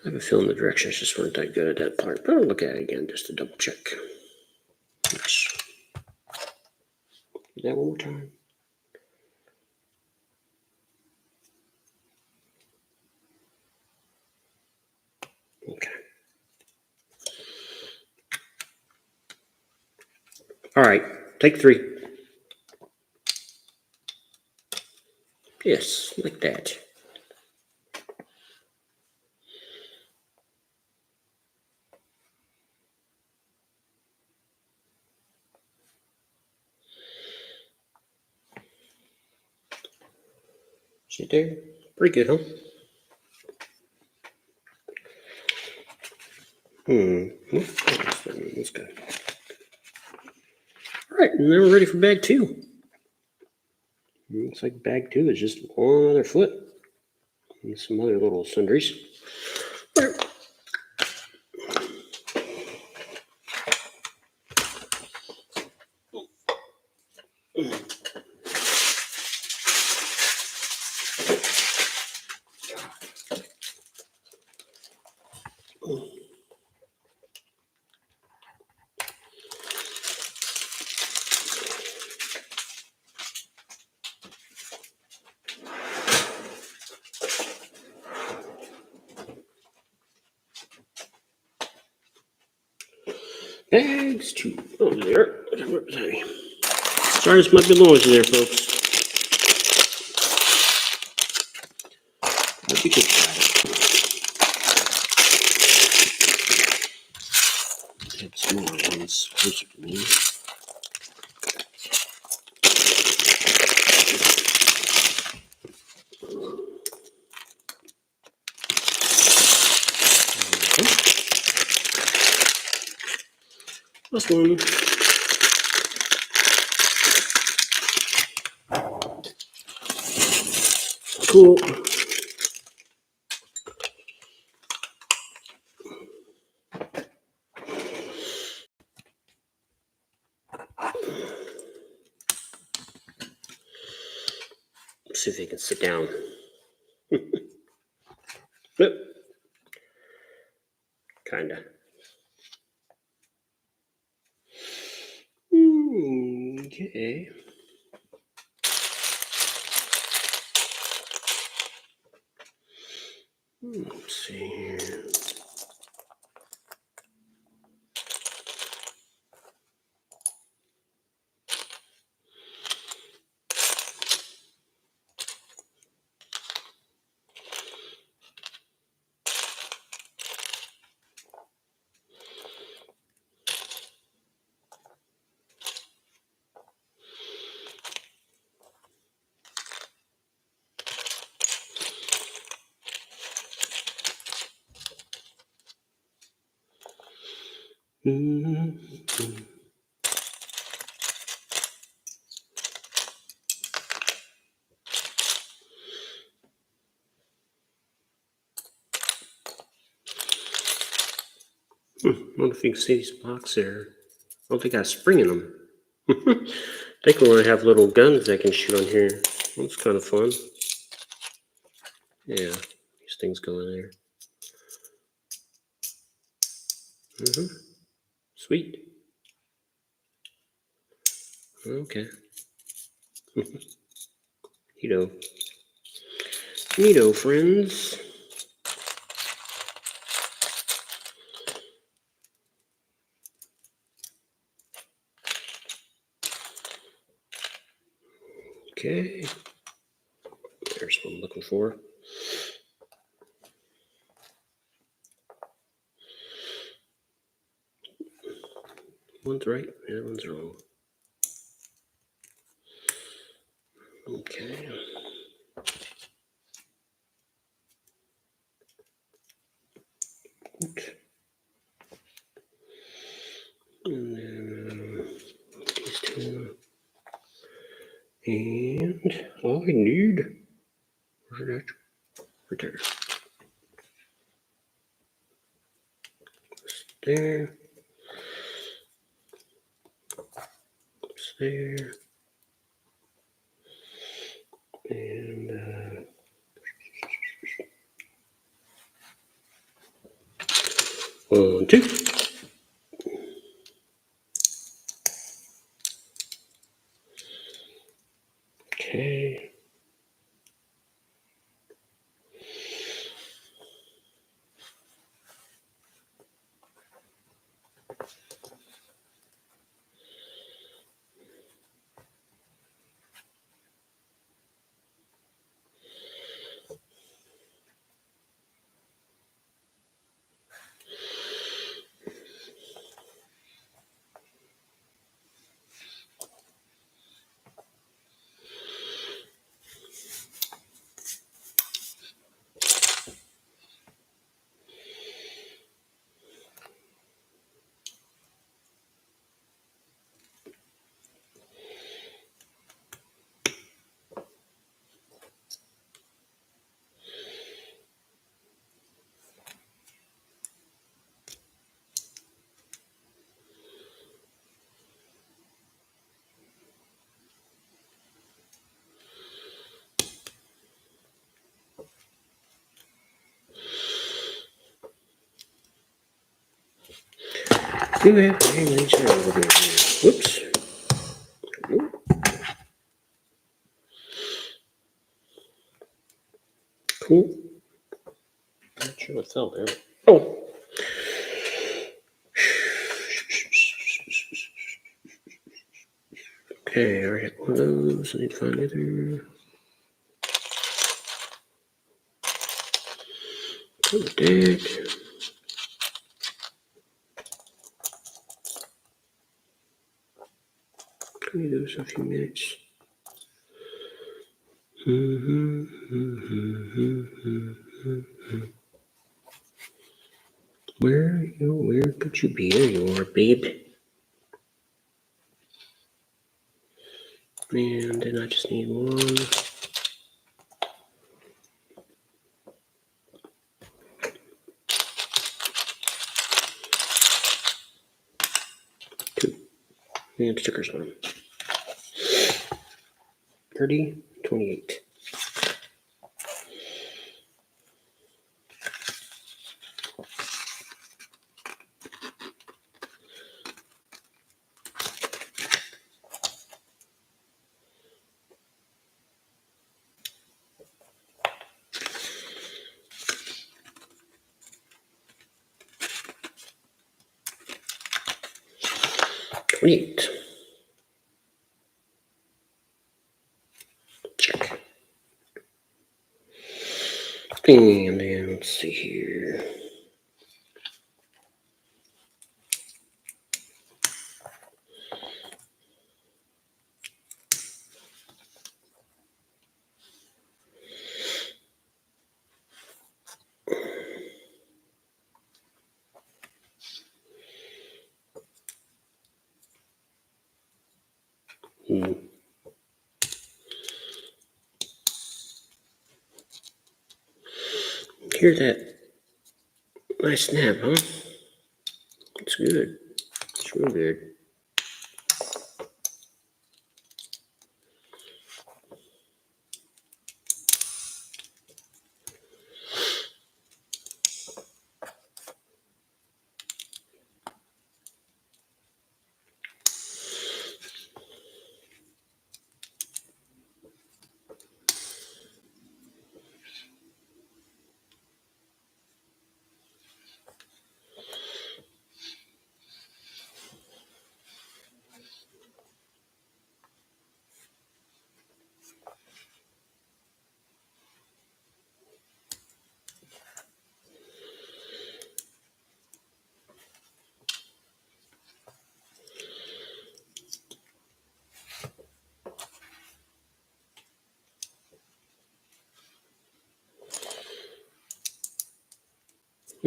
[SPEAKER 1] I have a feeling the directions just weren't that good at that part, but I'll look at it again just to double check. Yes. Do that one more time. Okay. All right, take 3. Yes, like that. See there? Pretty good, huh? That's good. All right, and then we're ready for bag 2. Looks like bag 2 is just one other foot and some other little sundries. All right. Bags 2. Oh, there. Sorry, this might be noisy there, folks. That'd be good. Get some more ones closer to me. This one. Cool. Let's see if they can sit down. Yep. Kinda. Okay. Let's see here. I wonder if you can see these blocks there. I don't think I have spring in them. I think we're going to have little guns they can shoot on here. That's kind of fun. Yeah, these things go in there. Sweet. Okay. Neato. Neato, friends. Okay. There's what I'm looking for. One's right, the other one's wrong. Okay. And then these two. And all I need, where's that? Right there. It's there. It's there. And 1, 2. Okay. Do we have any laser over here? Whoops. Cool. Not sure what fell there. Oh. Okay, I already have one of those. I need to find the other. On the deck. I need those in a few minutes. Where could you be? There you are, babe. And then I just need 1. 2. And stickers on them. 30, 28. Check. And then let's see here. Hear that nice snap, huh? It's good. It's real good.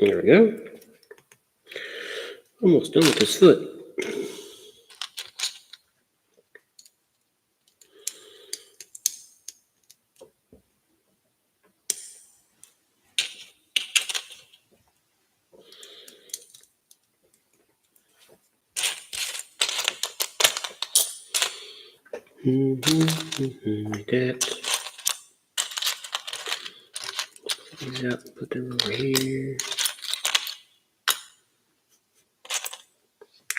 [SPEAKER 1] There we go. Almost done with this foot. Like that. These up, put them over here.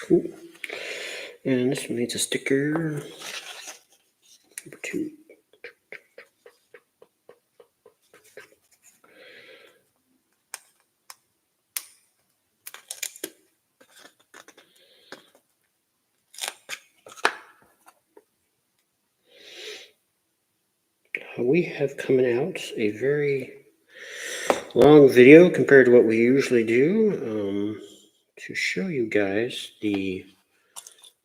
[SPEAKER 1] Cool. And this one needs a sticker. Number 2. We have coming out a very long video compared to what we usually do to show you guys the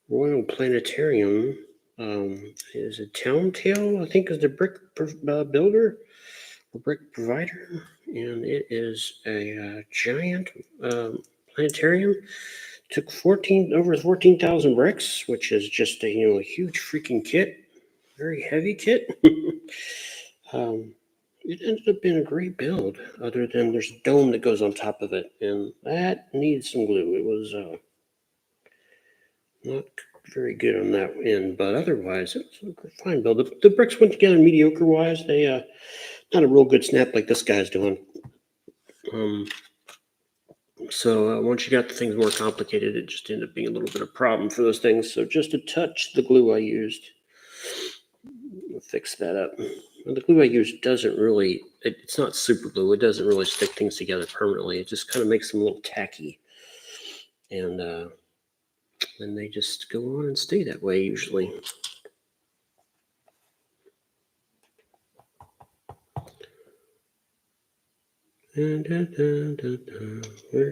[SPEAKER 1] Royal Planetarium. Is a Town Tale, I think, is the brick builder or brick provider, and it is a giant planetarium. Took over 14,000 bricks, which is just a huge freaking kit, very heavy kit. It ended up being a great build, other than there's a dome that goes on top of it, and that needs some glue. It was not very good on that end, but otherwise it was a fine build. The bricks went together mediocre wise. They not a real good snap like this guy's doing. So once you got the things more complicated, it just ended up being a little bit of a problem for those things. So just a touch, the glue I used will fix that up. And the glue I used doesn't really, it's not super glue. It doesn't really stick things together permanently. It just kind of makes them a little tacky. And then they just go on and stay that way usually. Where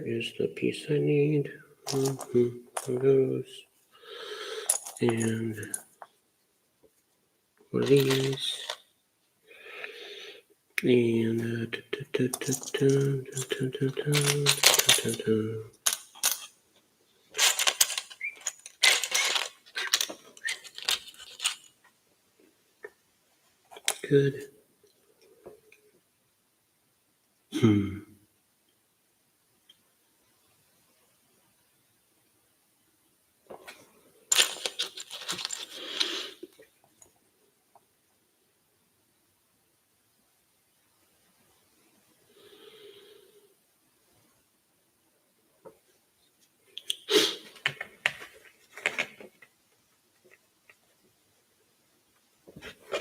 [SPEAKER 1] is the piece I need? There goes. And one of these. And good.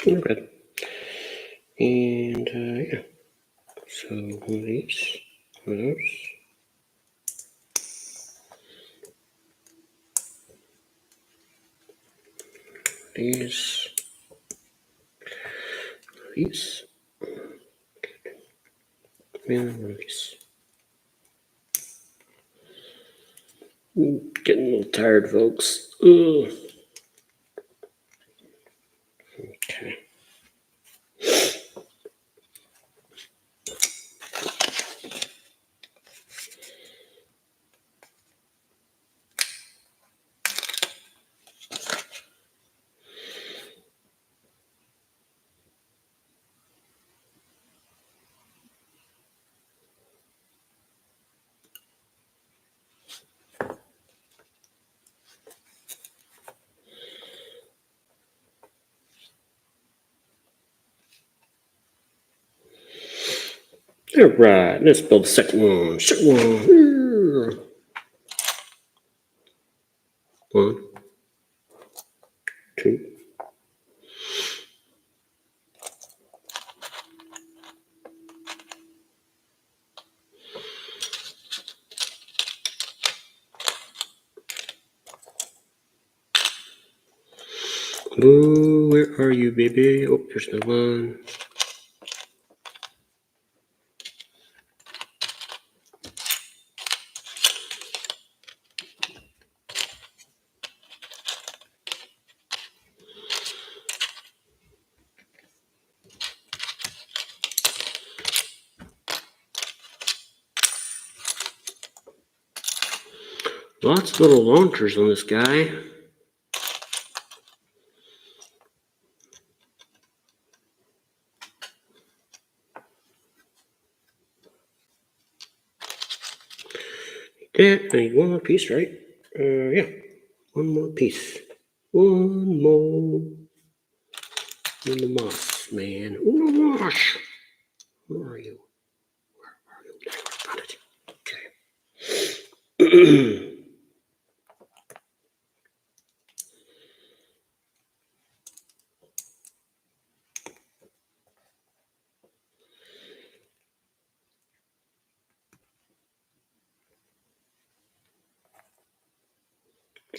[SPEAKER 1] Okay. And yeah. So one of these, one of those. These. These. And one of these. Getting a little tired, folks. Ugh. Okay. All right, let's build the second one. Second one. One, two. Oh, where are you, baby? Oh, there's the one. Lots of little launchers on this guy. I need one more piece, right? Yeah, one more piece. One more. Uno más, man. Uno más. Where are you? Where are you? There, I found it. Okay.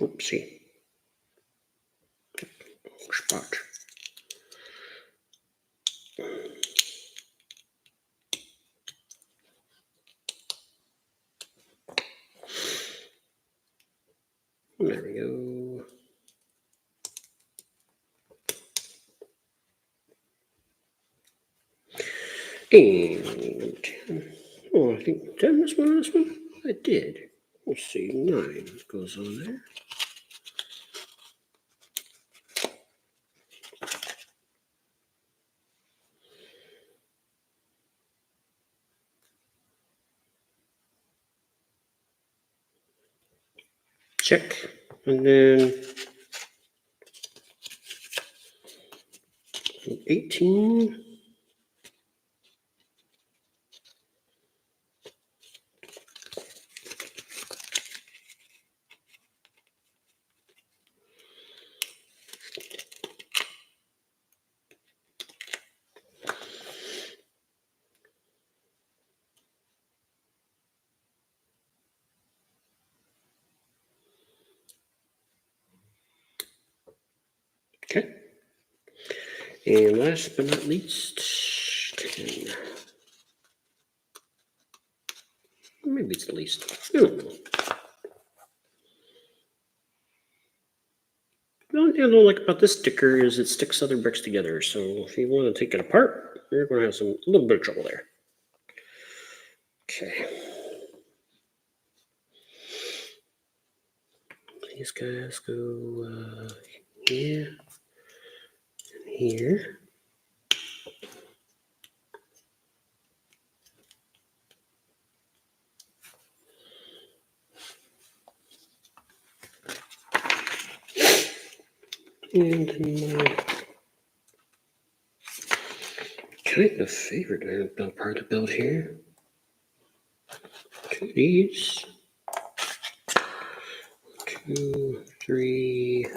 [SPEAKER 1] Oopsie. Spot. There we go. And 10. Oh, I think 10 this one, this one. I did. We'll see. 9 goes on there. Check. And then 18. Okay. And last but not least, 10. Maybe it's the least. I don't know. The only thing I don't like about this sticker is it sticks other bricks together. So if you want to take it apart, you're going to have a little bit of trouble there. Okay. These guys go here and here. And then my kind of favorite part to build here. Two of these. 2, 3.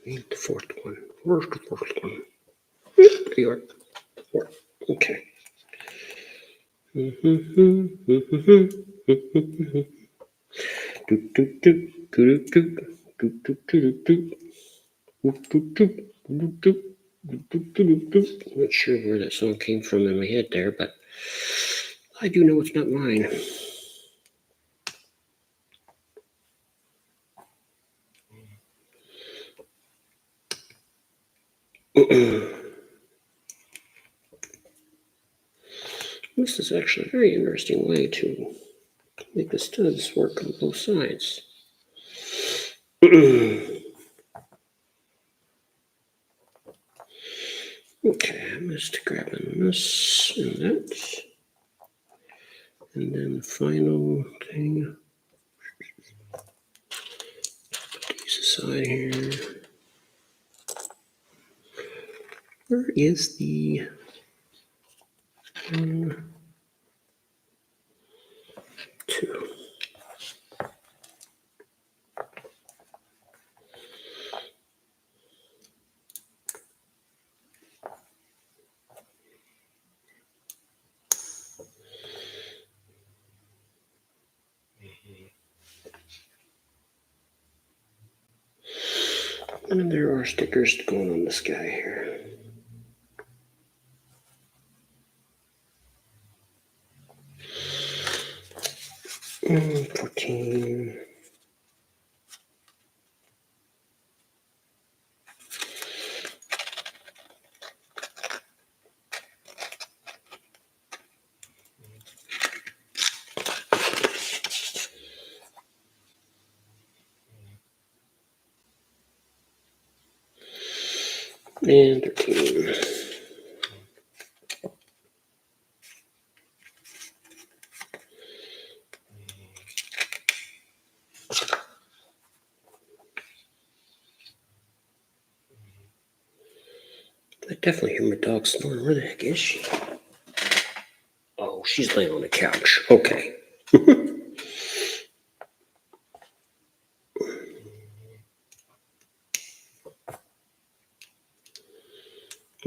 [SPEAKER 1] Need the fourth one. Where's the fourth one? There you are. 4. Okay. Not sure where that song came from in my head there, but I do know it's not mine. This is actually a very interesting way to make the studs work on both sides. Okay, I'm just grabbing this and that. And then the final thing. Put these aside here. Where is the 1, 2? And there are stickers going on this guy here. And 14. And 13. I definitely hear my dog snoring. Where the heck is she? Oh, she's laying on the couch. Okay.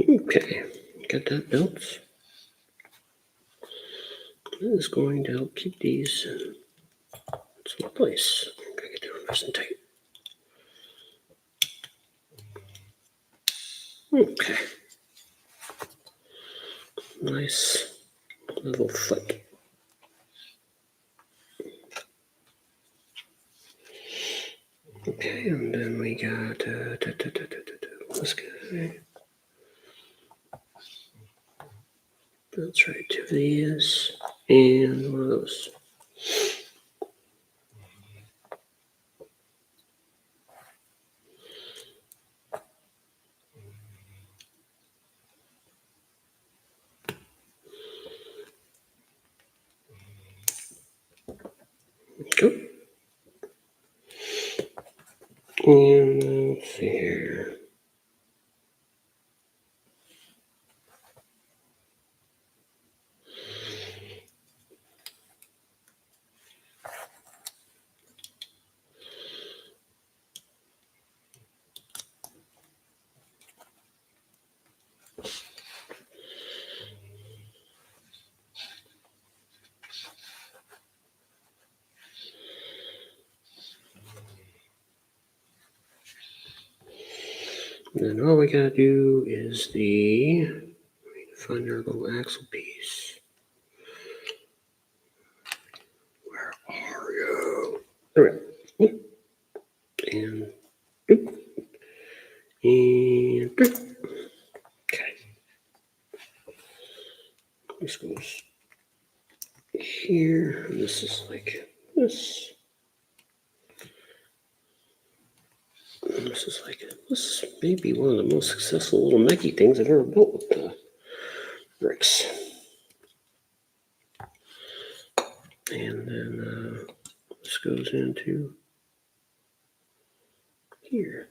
[SPEAKER 1] Okay. Got that built. That is going to help keep these in some place. I'm going to get them nice and tight. Okay. Nice little foot. Okay, and then we got this guy. That's right, 2 of these, and 1 of those. Go. And let's see here. And then all we gotta do is find our little axle piece. Where are you? There we go. And boop. And boop. Okay. This goes here. And this is like this. And this is like this may be one of the most successful little mechie things I've ever built with the bricks. And then this goes into here.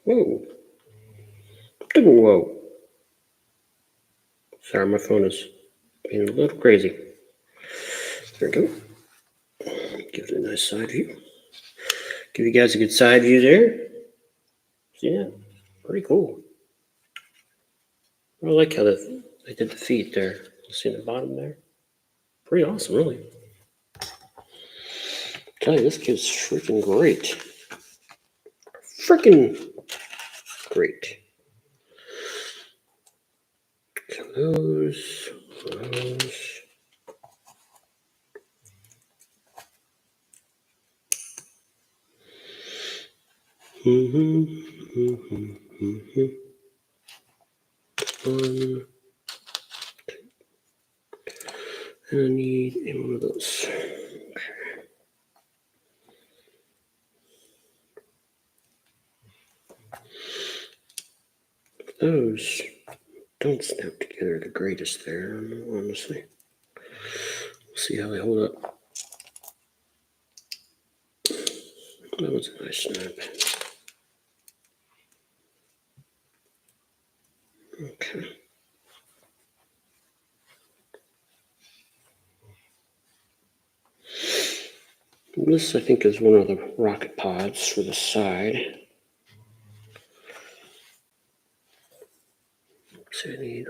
[SPEAKER 1] Whoa. Whoa. Sorry, my phone is being a little crazy. There we go. Give it a nice side view. Give you guys a good side view there. Yeah, pretty cool. I like how they did the feet there. You see the bottom there? Pretty awesome, really. Tell you, this kid's freaking great. Freaking great. So those. One. And I need one of those. Those don't snap together the greatest there, honestly. We'll see how they hold up. That was a nice snap. Okay. This, I think, is one of the rocket pods for the side. So I need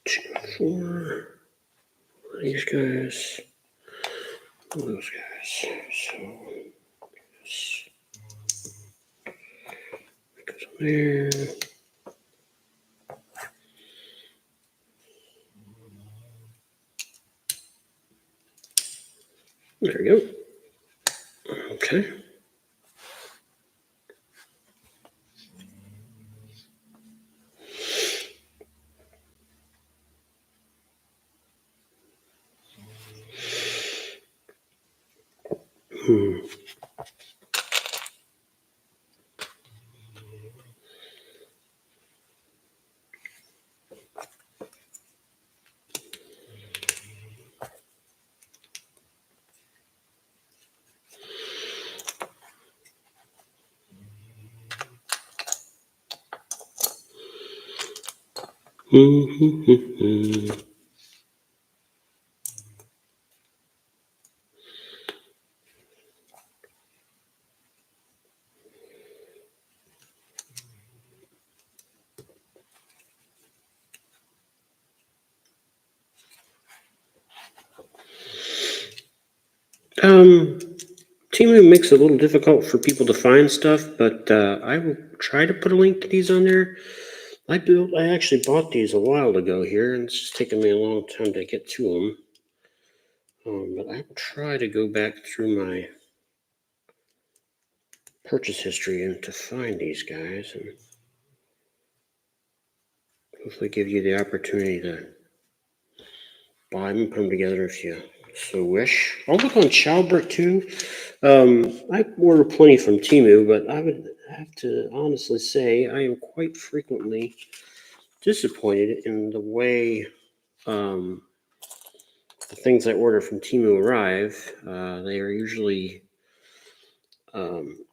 [SPEAKER 1] 2, 4 of these guys, and those guys. So this goes on there. There we go. Okay. Hmm. Um, Timu makes it a little difficult for people to find stuff, but I will try to put a link to these on there. I actually bought these a while ago here, and it's just taken me a long time to get to them. But I will try to go back through my purchase history and to find these guys, and hopefully give you the opportunity to buy them and put them together if you so wish. I'll look on Chowbrick too. I order plenty from Timu, but I would have to honestly say I am quite frequently disappointed in the way um, the things I order from Timu arrive. They are usually um,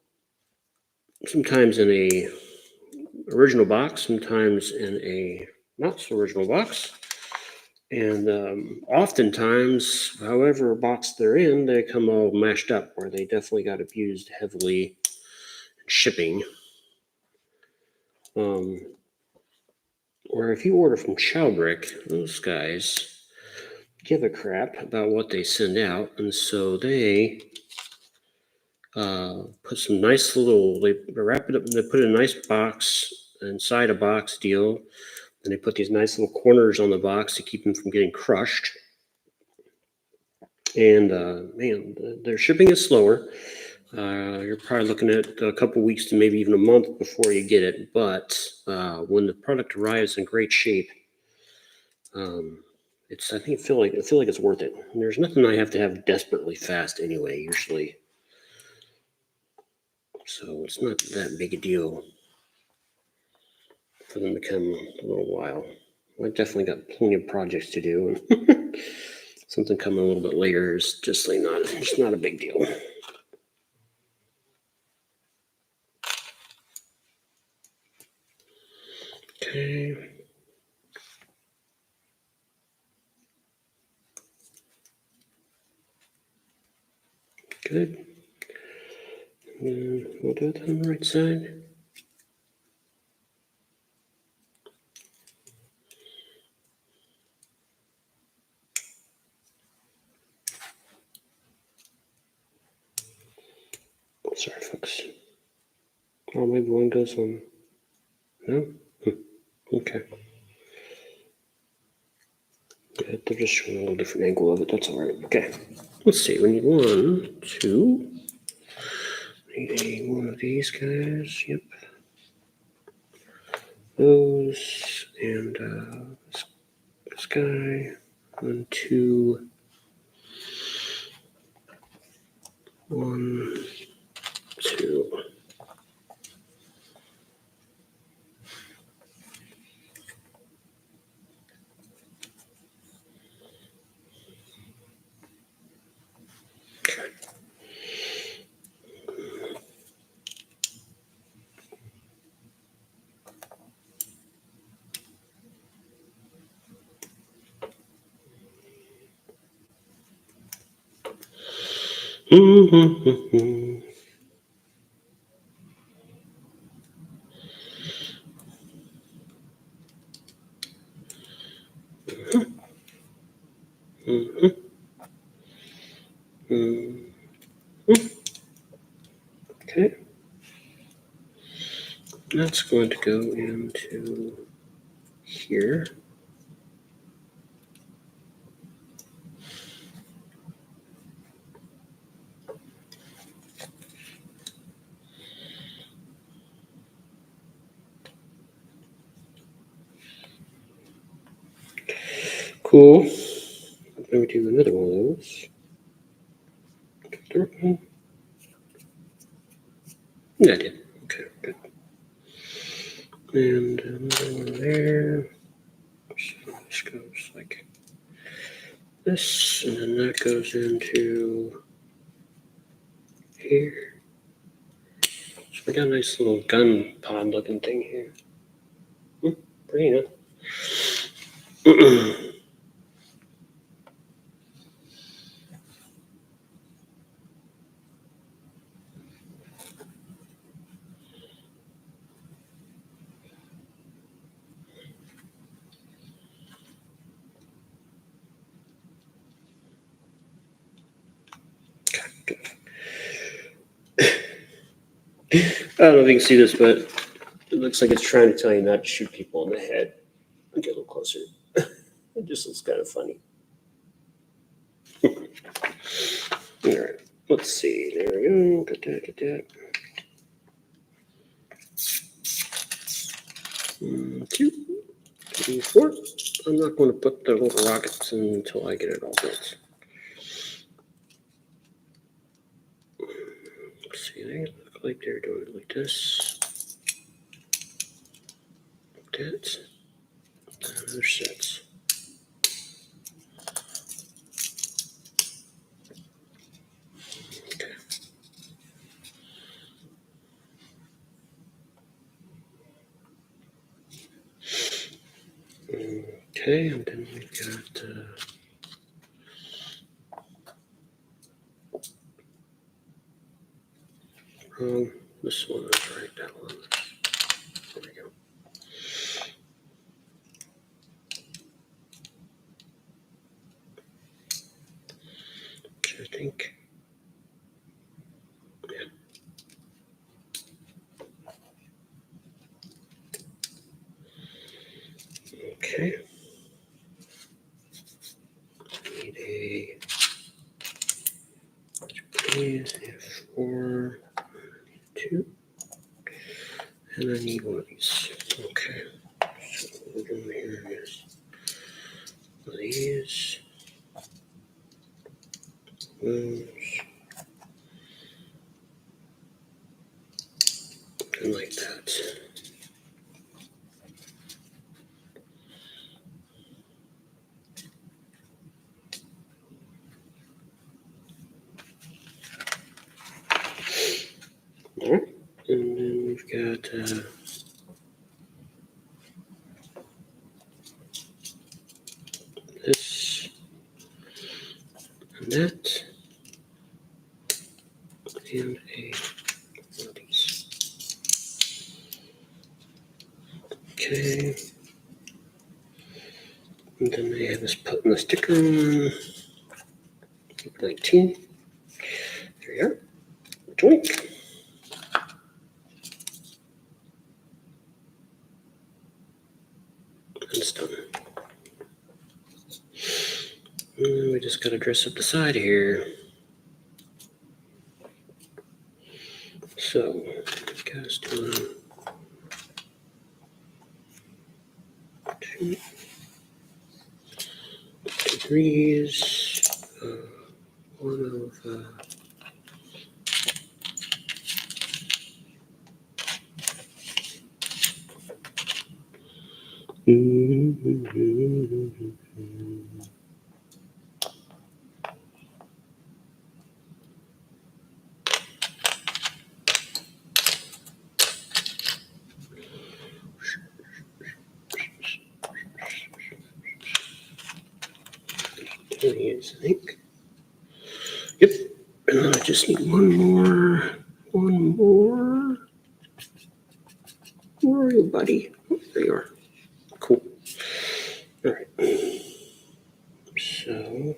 [SPEAKER 1] sometimes in a original box, sometimes in a not so original box. And oftentimes, however box they're in, they come all mashed up, where they definitely got abused heavily in shipping. Where if you order from Chowbrick, those guys give a crap about what they send out, and so they put some nice little. They wrap it up. They put a nice box inside a box deal, and they put these nice little corners on the box to keep them from getting crushed. And man, their shipping is slower. You're probably looking at a couple weeks to maybe even a month before you get it. But when the product arrives in great shape, um, it's I think I feel like it's worth it. And there's nothing I have to have desperately fast anyway. Usually, so it's not that big a deal for them to come a little while. I definitely got plenty of projects to do. And something coming a little bit later is just like not it's not a big deal. Okay. Good. We'll do it on the right side. Sorry, folks. Oh, maybe one goes on. No? Okay. Yeah, they're just showing a little different angle of it. That's all right. Okay. Let's see. We need one, two. Need one of these guys. Yep. Those. And this guy. One, two. One, two. Mm-hmm. Mm-hmm. Mm-hmm. Okay. That's going to go into here. Cool. Let me do another one of those. Yeah, I did. Okay, good. And another one there. So this goes like this, and then that goes into here. So we got a nice little gun pod looking thing here. Pretty neat. I don't know if you can see this, but it looks like it's trying to tell you not to shoot people in the head. I'll get a little closer. It just looks kind of funny. All right, let's see. There we go. Got that, get that. 2, 3, 4. I'm not going to put the little rockets in until I get it all built. Let's see, they look like they're doing it like this. Like that. Another sets. Okay. Okay, and then we've got this one is right, that one. There we go. Which I think, yeah. Okay. Need a, please, F4, 2, and I need one of these. Okay. So what we're doing here is one of these. And like that. All right. And then we've got this and that, and a one of these. Okay. And then they have us putting the sticker on 19. There we are. 20. And it's done. And we just got to dress up the side here. So, guys doing 2 degrees. One of is, I think. Yep. And then I just need one more. One more. Where are you, buddy? Oh, there you are. Cool. All right. So,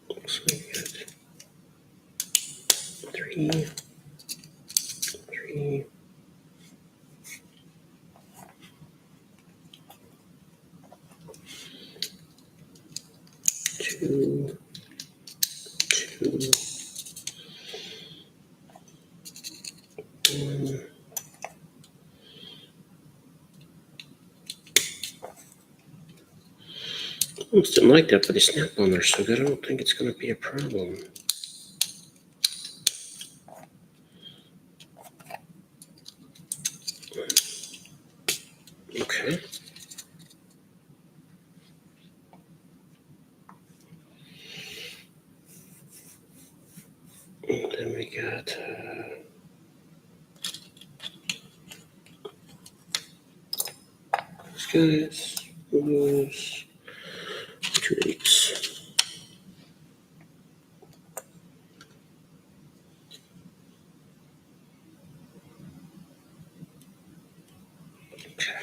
[SPEAKER 1] looks like we got 3, 3. 2, 2, 1. I almost didn't like that, but they snap on there so good. I don't think it's going to be a problem. guys, those 2 8s. Okay.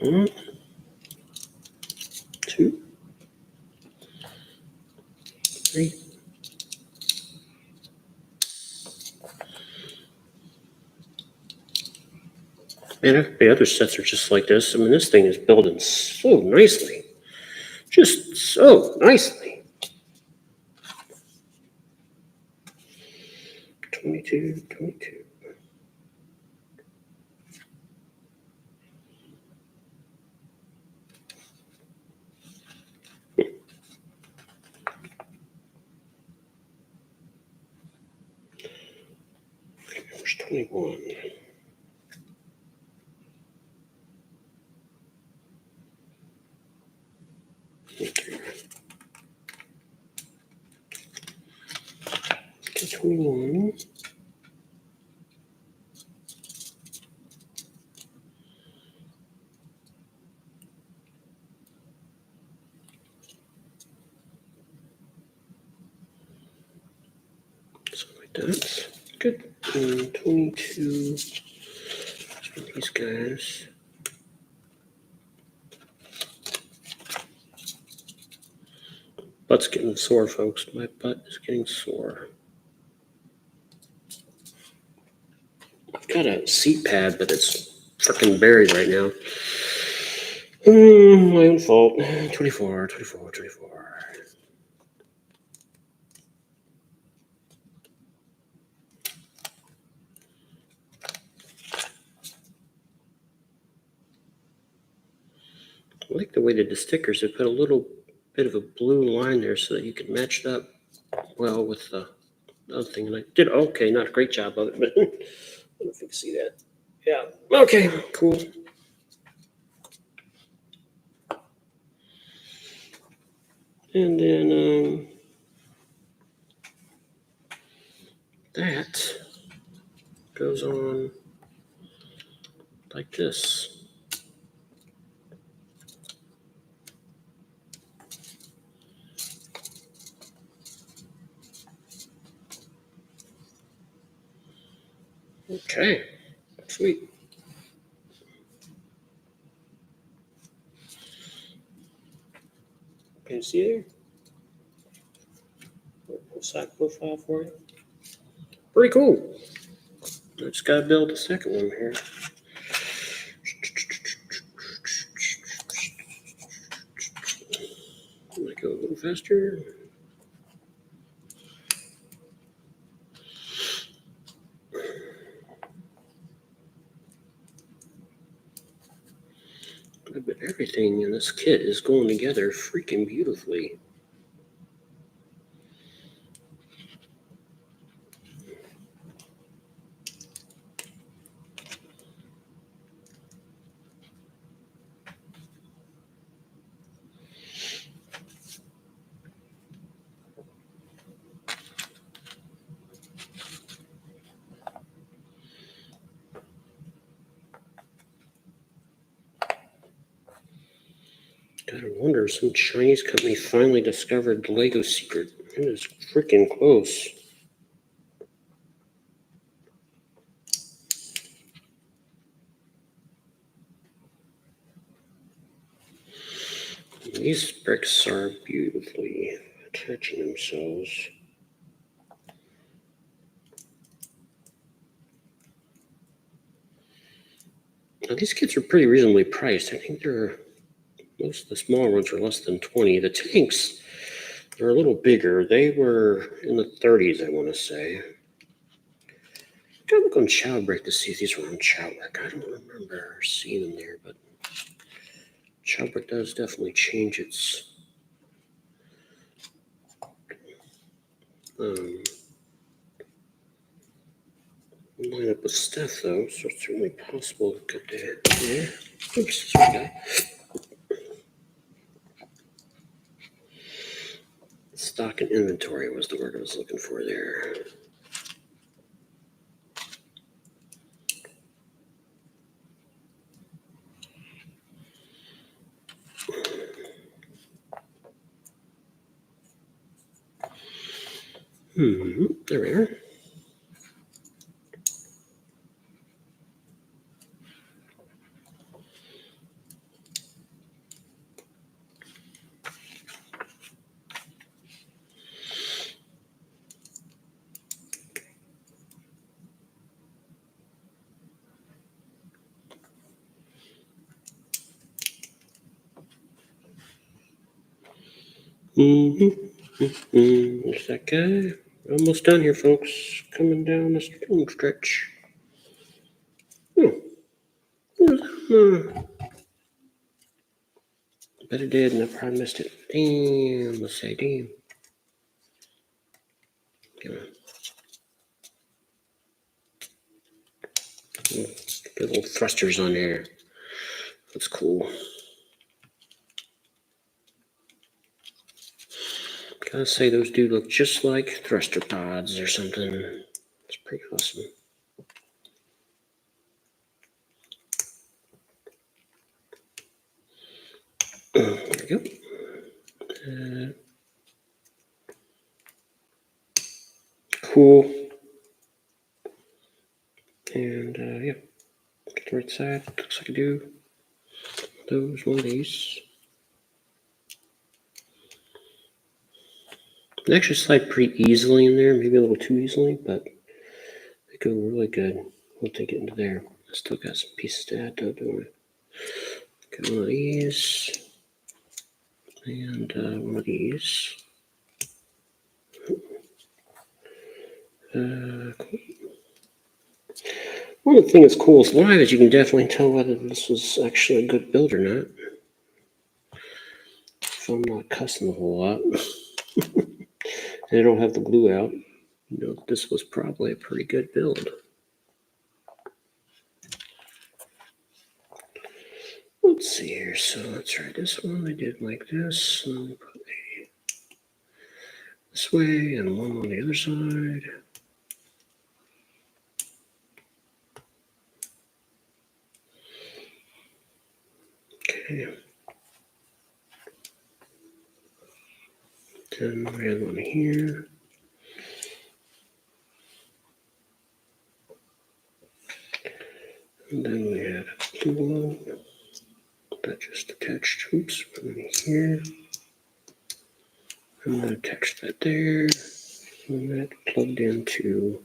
[SPEAKER 1] 1, 2, 3. And the other sets are just like this. I mean, this thing is building so nicely. Just so nicely. 22, 22. There's 21. Okay. 21. Something like that. Good. And 22. These guys. Butt's getting sore, folks. My butt is getting sore. I've got a seat pad, but it's freaking buried right now. My own fault. 24, 24, 24. I like the way they did the stickers. They put a little bit of a blue line there so that you could match it up well with the other thing. And I did okay, not a great job of it, but I don't know if you can see that. Yeah. Okay, cool. And then that goes on like this. Okay, sweet. Can you see there? Side profile for you. Pretty cool. I just gotta build the second one here. I'm gonna go a little faster. But everything in this kit is going together freaking beautifully. Gotta wonder if some Chinese company finally discovered the Lego secret. It is freaking close. These bricks are beautifully attaching themselves. Now these kits are pretty reasonably priced. I think most of the smaller ones are less than 20. The tanks, they're a little bigger. They were in the 30s, I want to say. Gotta look on Chowbrick to see if these were on Chowbrick. I don't remember seeing them there, but Chowbrick does definitely change its lineup of stuff, though, so it's certainly possible to get that. Yeah. Oops, sorry, guy. Stock and inventory was the word I was looking for there. There we are. There's that guy. Almost done here, folks. Coming down the home stretch. Bet I did, and I probably missed it. Damn, let's say, damn. Come on. Get little thrusters on there. That's cool. Gotta say, those do look just like thruster pods or something. It's pretty awesome. There we go. Cool. And yeah, get the right side. Looks like I do. Those, one of these. They actually slide pretty easily in there, maybe a little too easily, but they go really good once they get into there. I still got some pieces to add though, don't I? Got one of these. And one of these. Cool. One of the things that's cool is live is you can definitely tell whether this was actually a good build or not. If I'm not cussing a whole lot. And I don't have the glue out. You know, this was probably a pretty good build. Let's see here. So let's try this one. I did like this. And put a this way and one on the other side. Okay. Then we had one here. And then we had a blue one that just attached, oops, one here. I'm going to attach that there. And that plugged into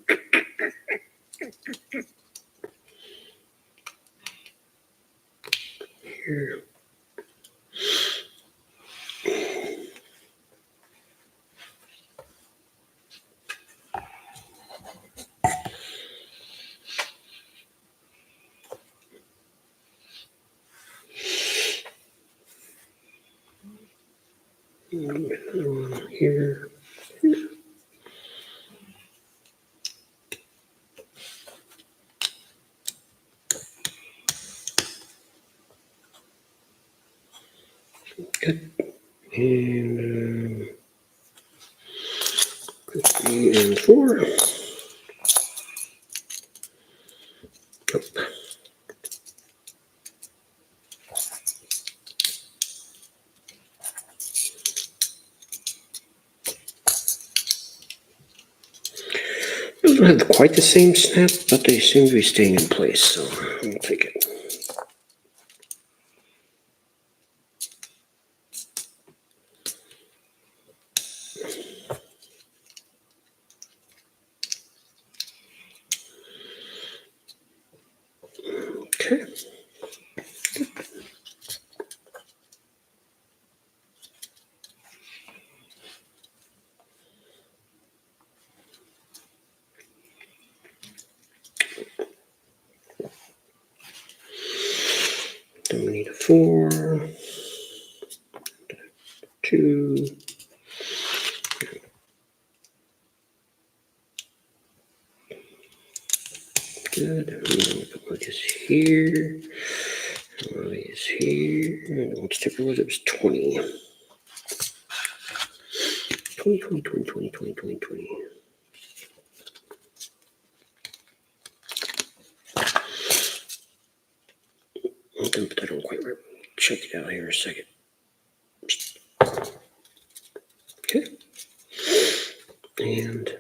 [SPEAKER 1] here. Another one here. Good. And 3 and 4. Oh. Those don't have quite the same snap, but they seem to be staying in place, so I'll take it. Okay. Then we need a 4, 2, good. And then we put one of these here, and one of these here, and what sticker was it? It was 20. 20, 20, 20, 20, 20, 20, 20. I didn't put that on quite right. Check it out here in a second. Okay. And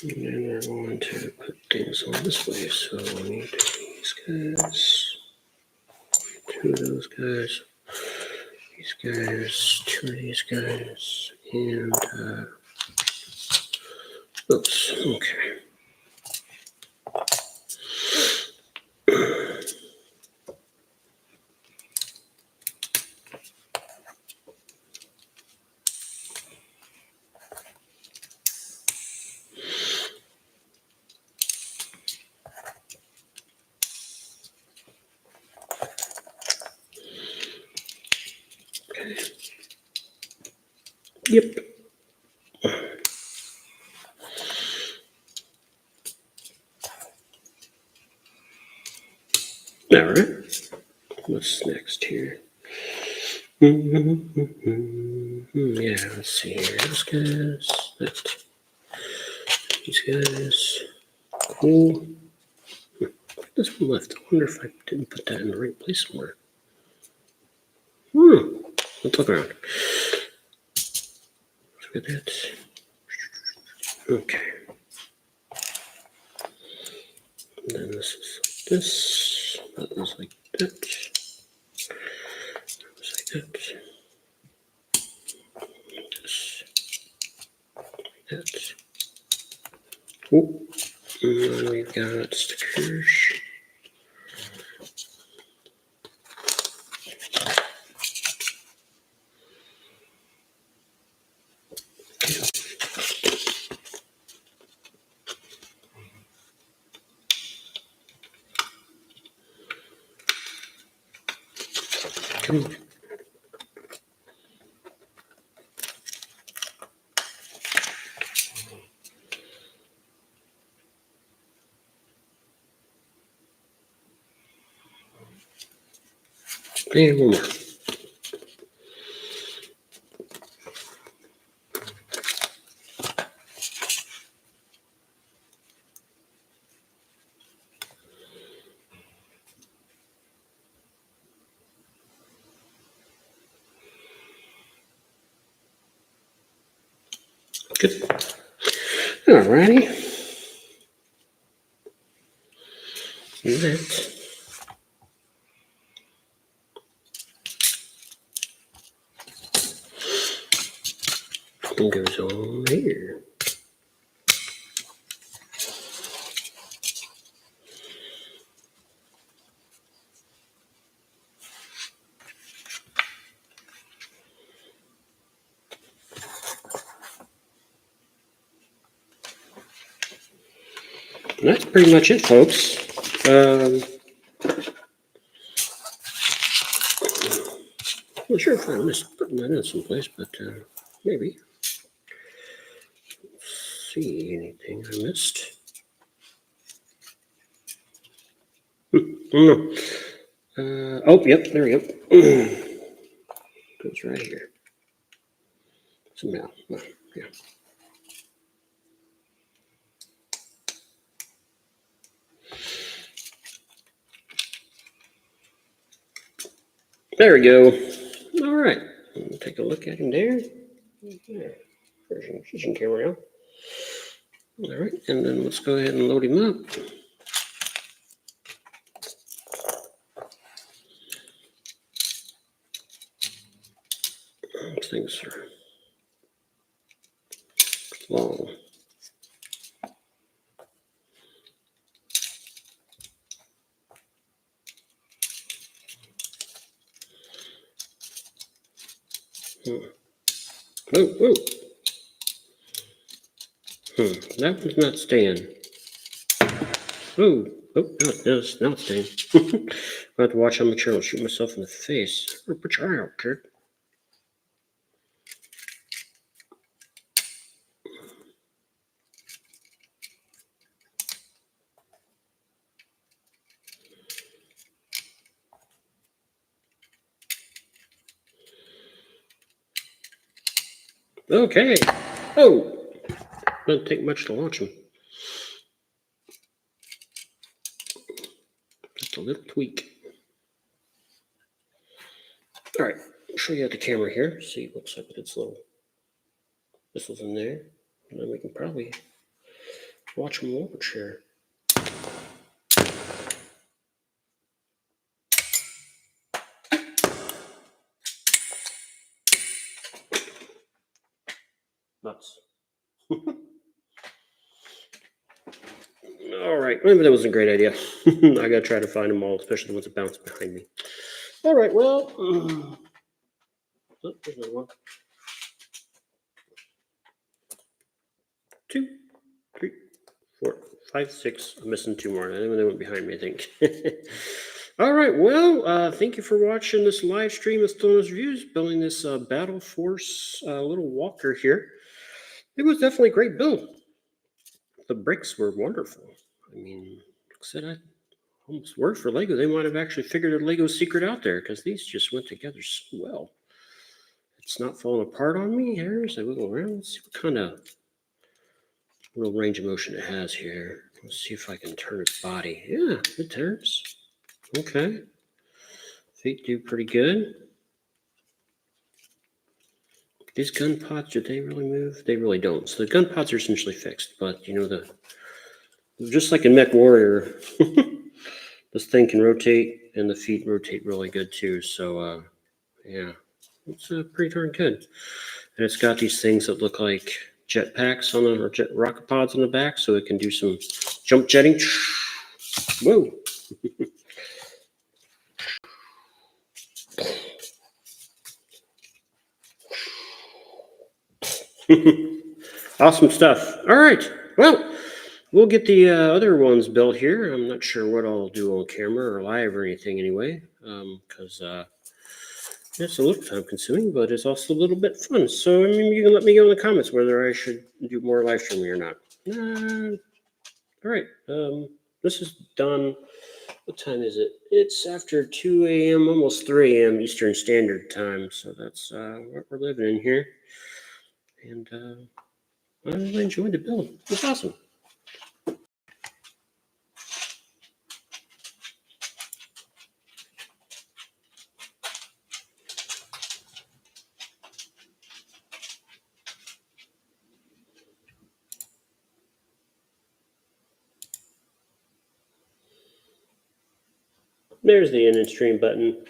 [SPEAKER 1] And then we're going to put things on this way. So we need these guys, 2 of those guys, these guys, 2 of these guys, and oops, okay. Yep. All right. What's next here? Yeah, let's see here. Those guys. These guys. Cool. This one left. I wonder if I didn't put that in the right place somewhere. Let's look around. Look at that. Okay. And then this is like this. That was like that. That was like that. This. Like that. Oh. And then we've got stickers. Come on. And one more. Good. Alrighty. That goes on here. And that's pretty much it, folks. I'm not sure if I missed putting that in someplace, but maybe. Let's see anything I missed. No. Oh, yep, there we go. Goes right here. Somehow. Yeah. There we go. All right. Take a look at him there. Yeah. Version kitchen camera. All right, and then let's go ahead and load him up. These things are long. Whoa. That one's not staying. Oh, now it does. Now it's staying. I have to watch how much I'll shoot myself in the face. Put your eye out, kid. Okay. Oh, doesn't take much to launch him. Just a little tweak. All right, I'll show you at the camera here. See, it looks like it's little missiles in there. And then we can probably Watch them watch here. Nuts. All right, maybe that was a great idea. I gotta try to find them all, especially the ones that bounce behind me. All right, well, oh, there's another one. 2, 3, 4, 5, 6. I'm missing 2 more. They went behind me, I think. All right, well, thank you for watching this live stream of Stoner's Reviews, building this Battle Force little walker here. It was definitely a great build. The bricks were wonderful. I mean, like I said, I almost worked for Lego. They might have actually figured a Lego secret out there because these just went together so well. It's not falling apart on me. Here's a wiggle around. Let's see what kind of real range of motion it has here. Let's see if I can turn its body. Yeah, it turns. Okay. Feet do pretty good. These gun pods, do they really move? They really don't. So the gun pods are essentially fixed, but you know, just like in Mech Warrior, this thing can rotate and the feet rotate really good too. So yeah, it's pretty darn good. And it's got these things that look like jetpacks on them, or jet rocket pods on the back, so it can do some jump jetting. Whoa. Awesome stuff. All right. Well, we'll get the other ones built here. I'm not sure what I'll do on camera or live or anything anyway, because it's a little time consuming, but it's also a little bit fun. So, I mean, you can let me know in the comments whether I should do more live streaming or not. All right. This is done. What time is it? It's after 2 a.m., almost 3 a.m. Eastern Standard Time. So that's what we're living in here. And I really enjoyed the build. It's awesome. There's the end and stream button.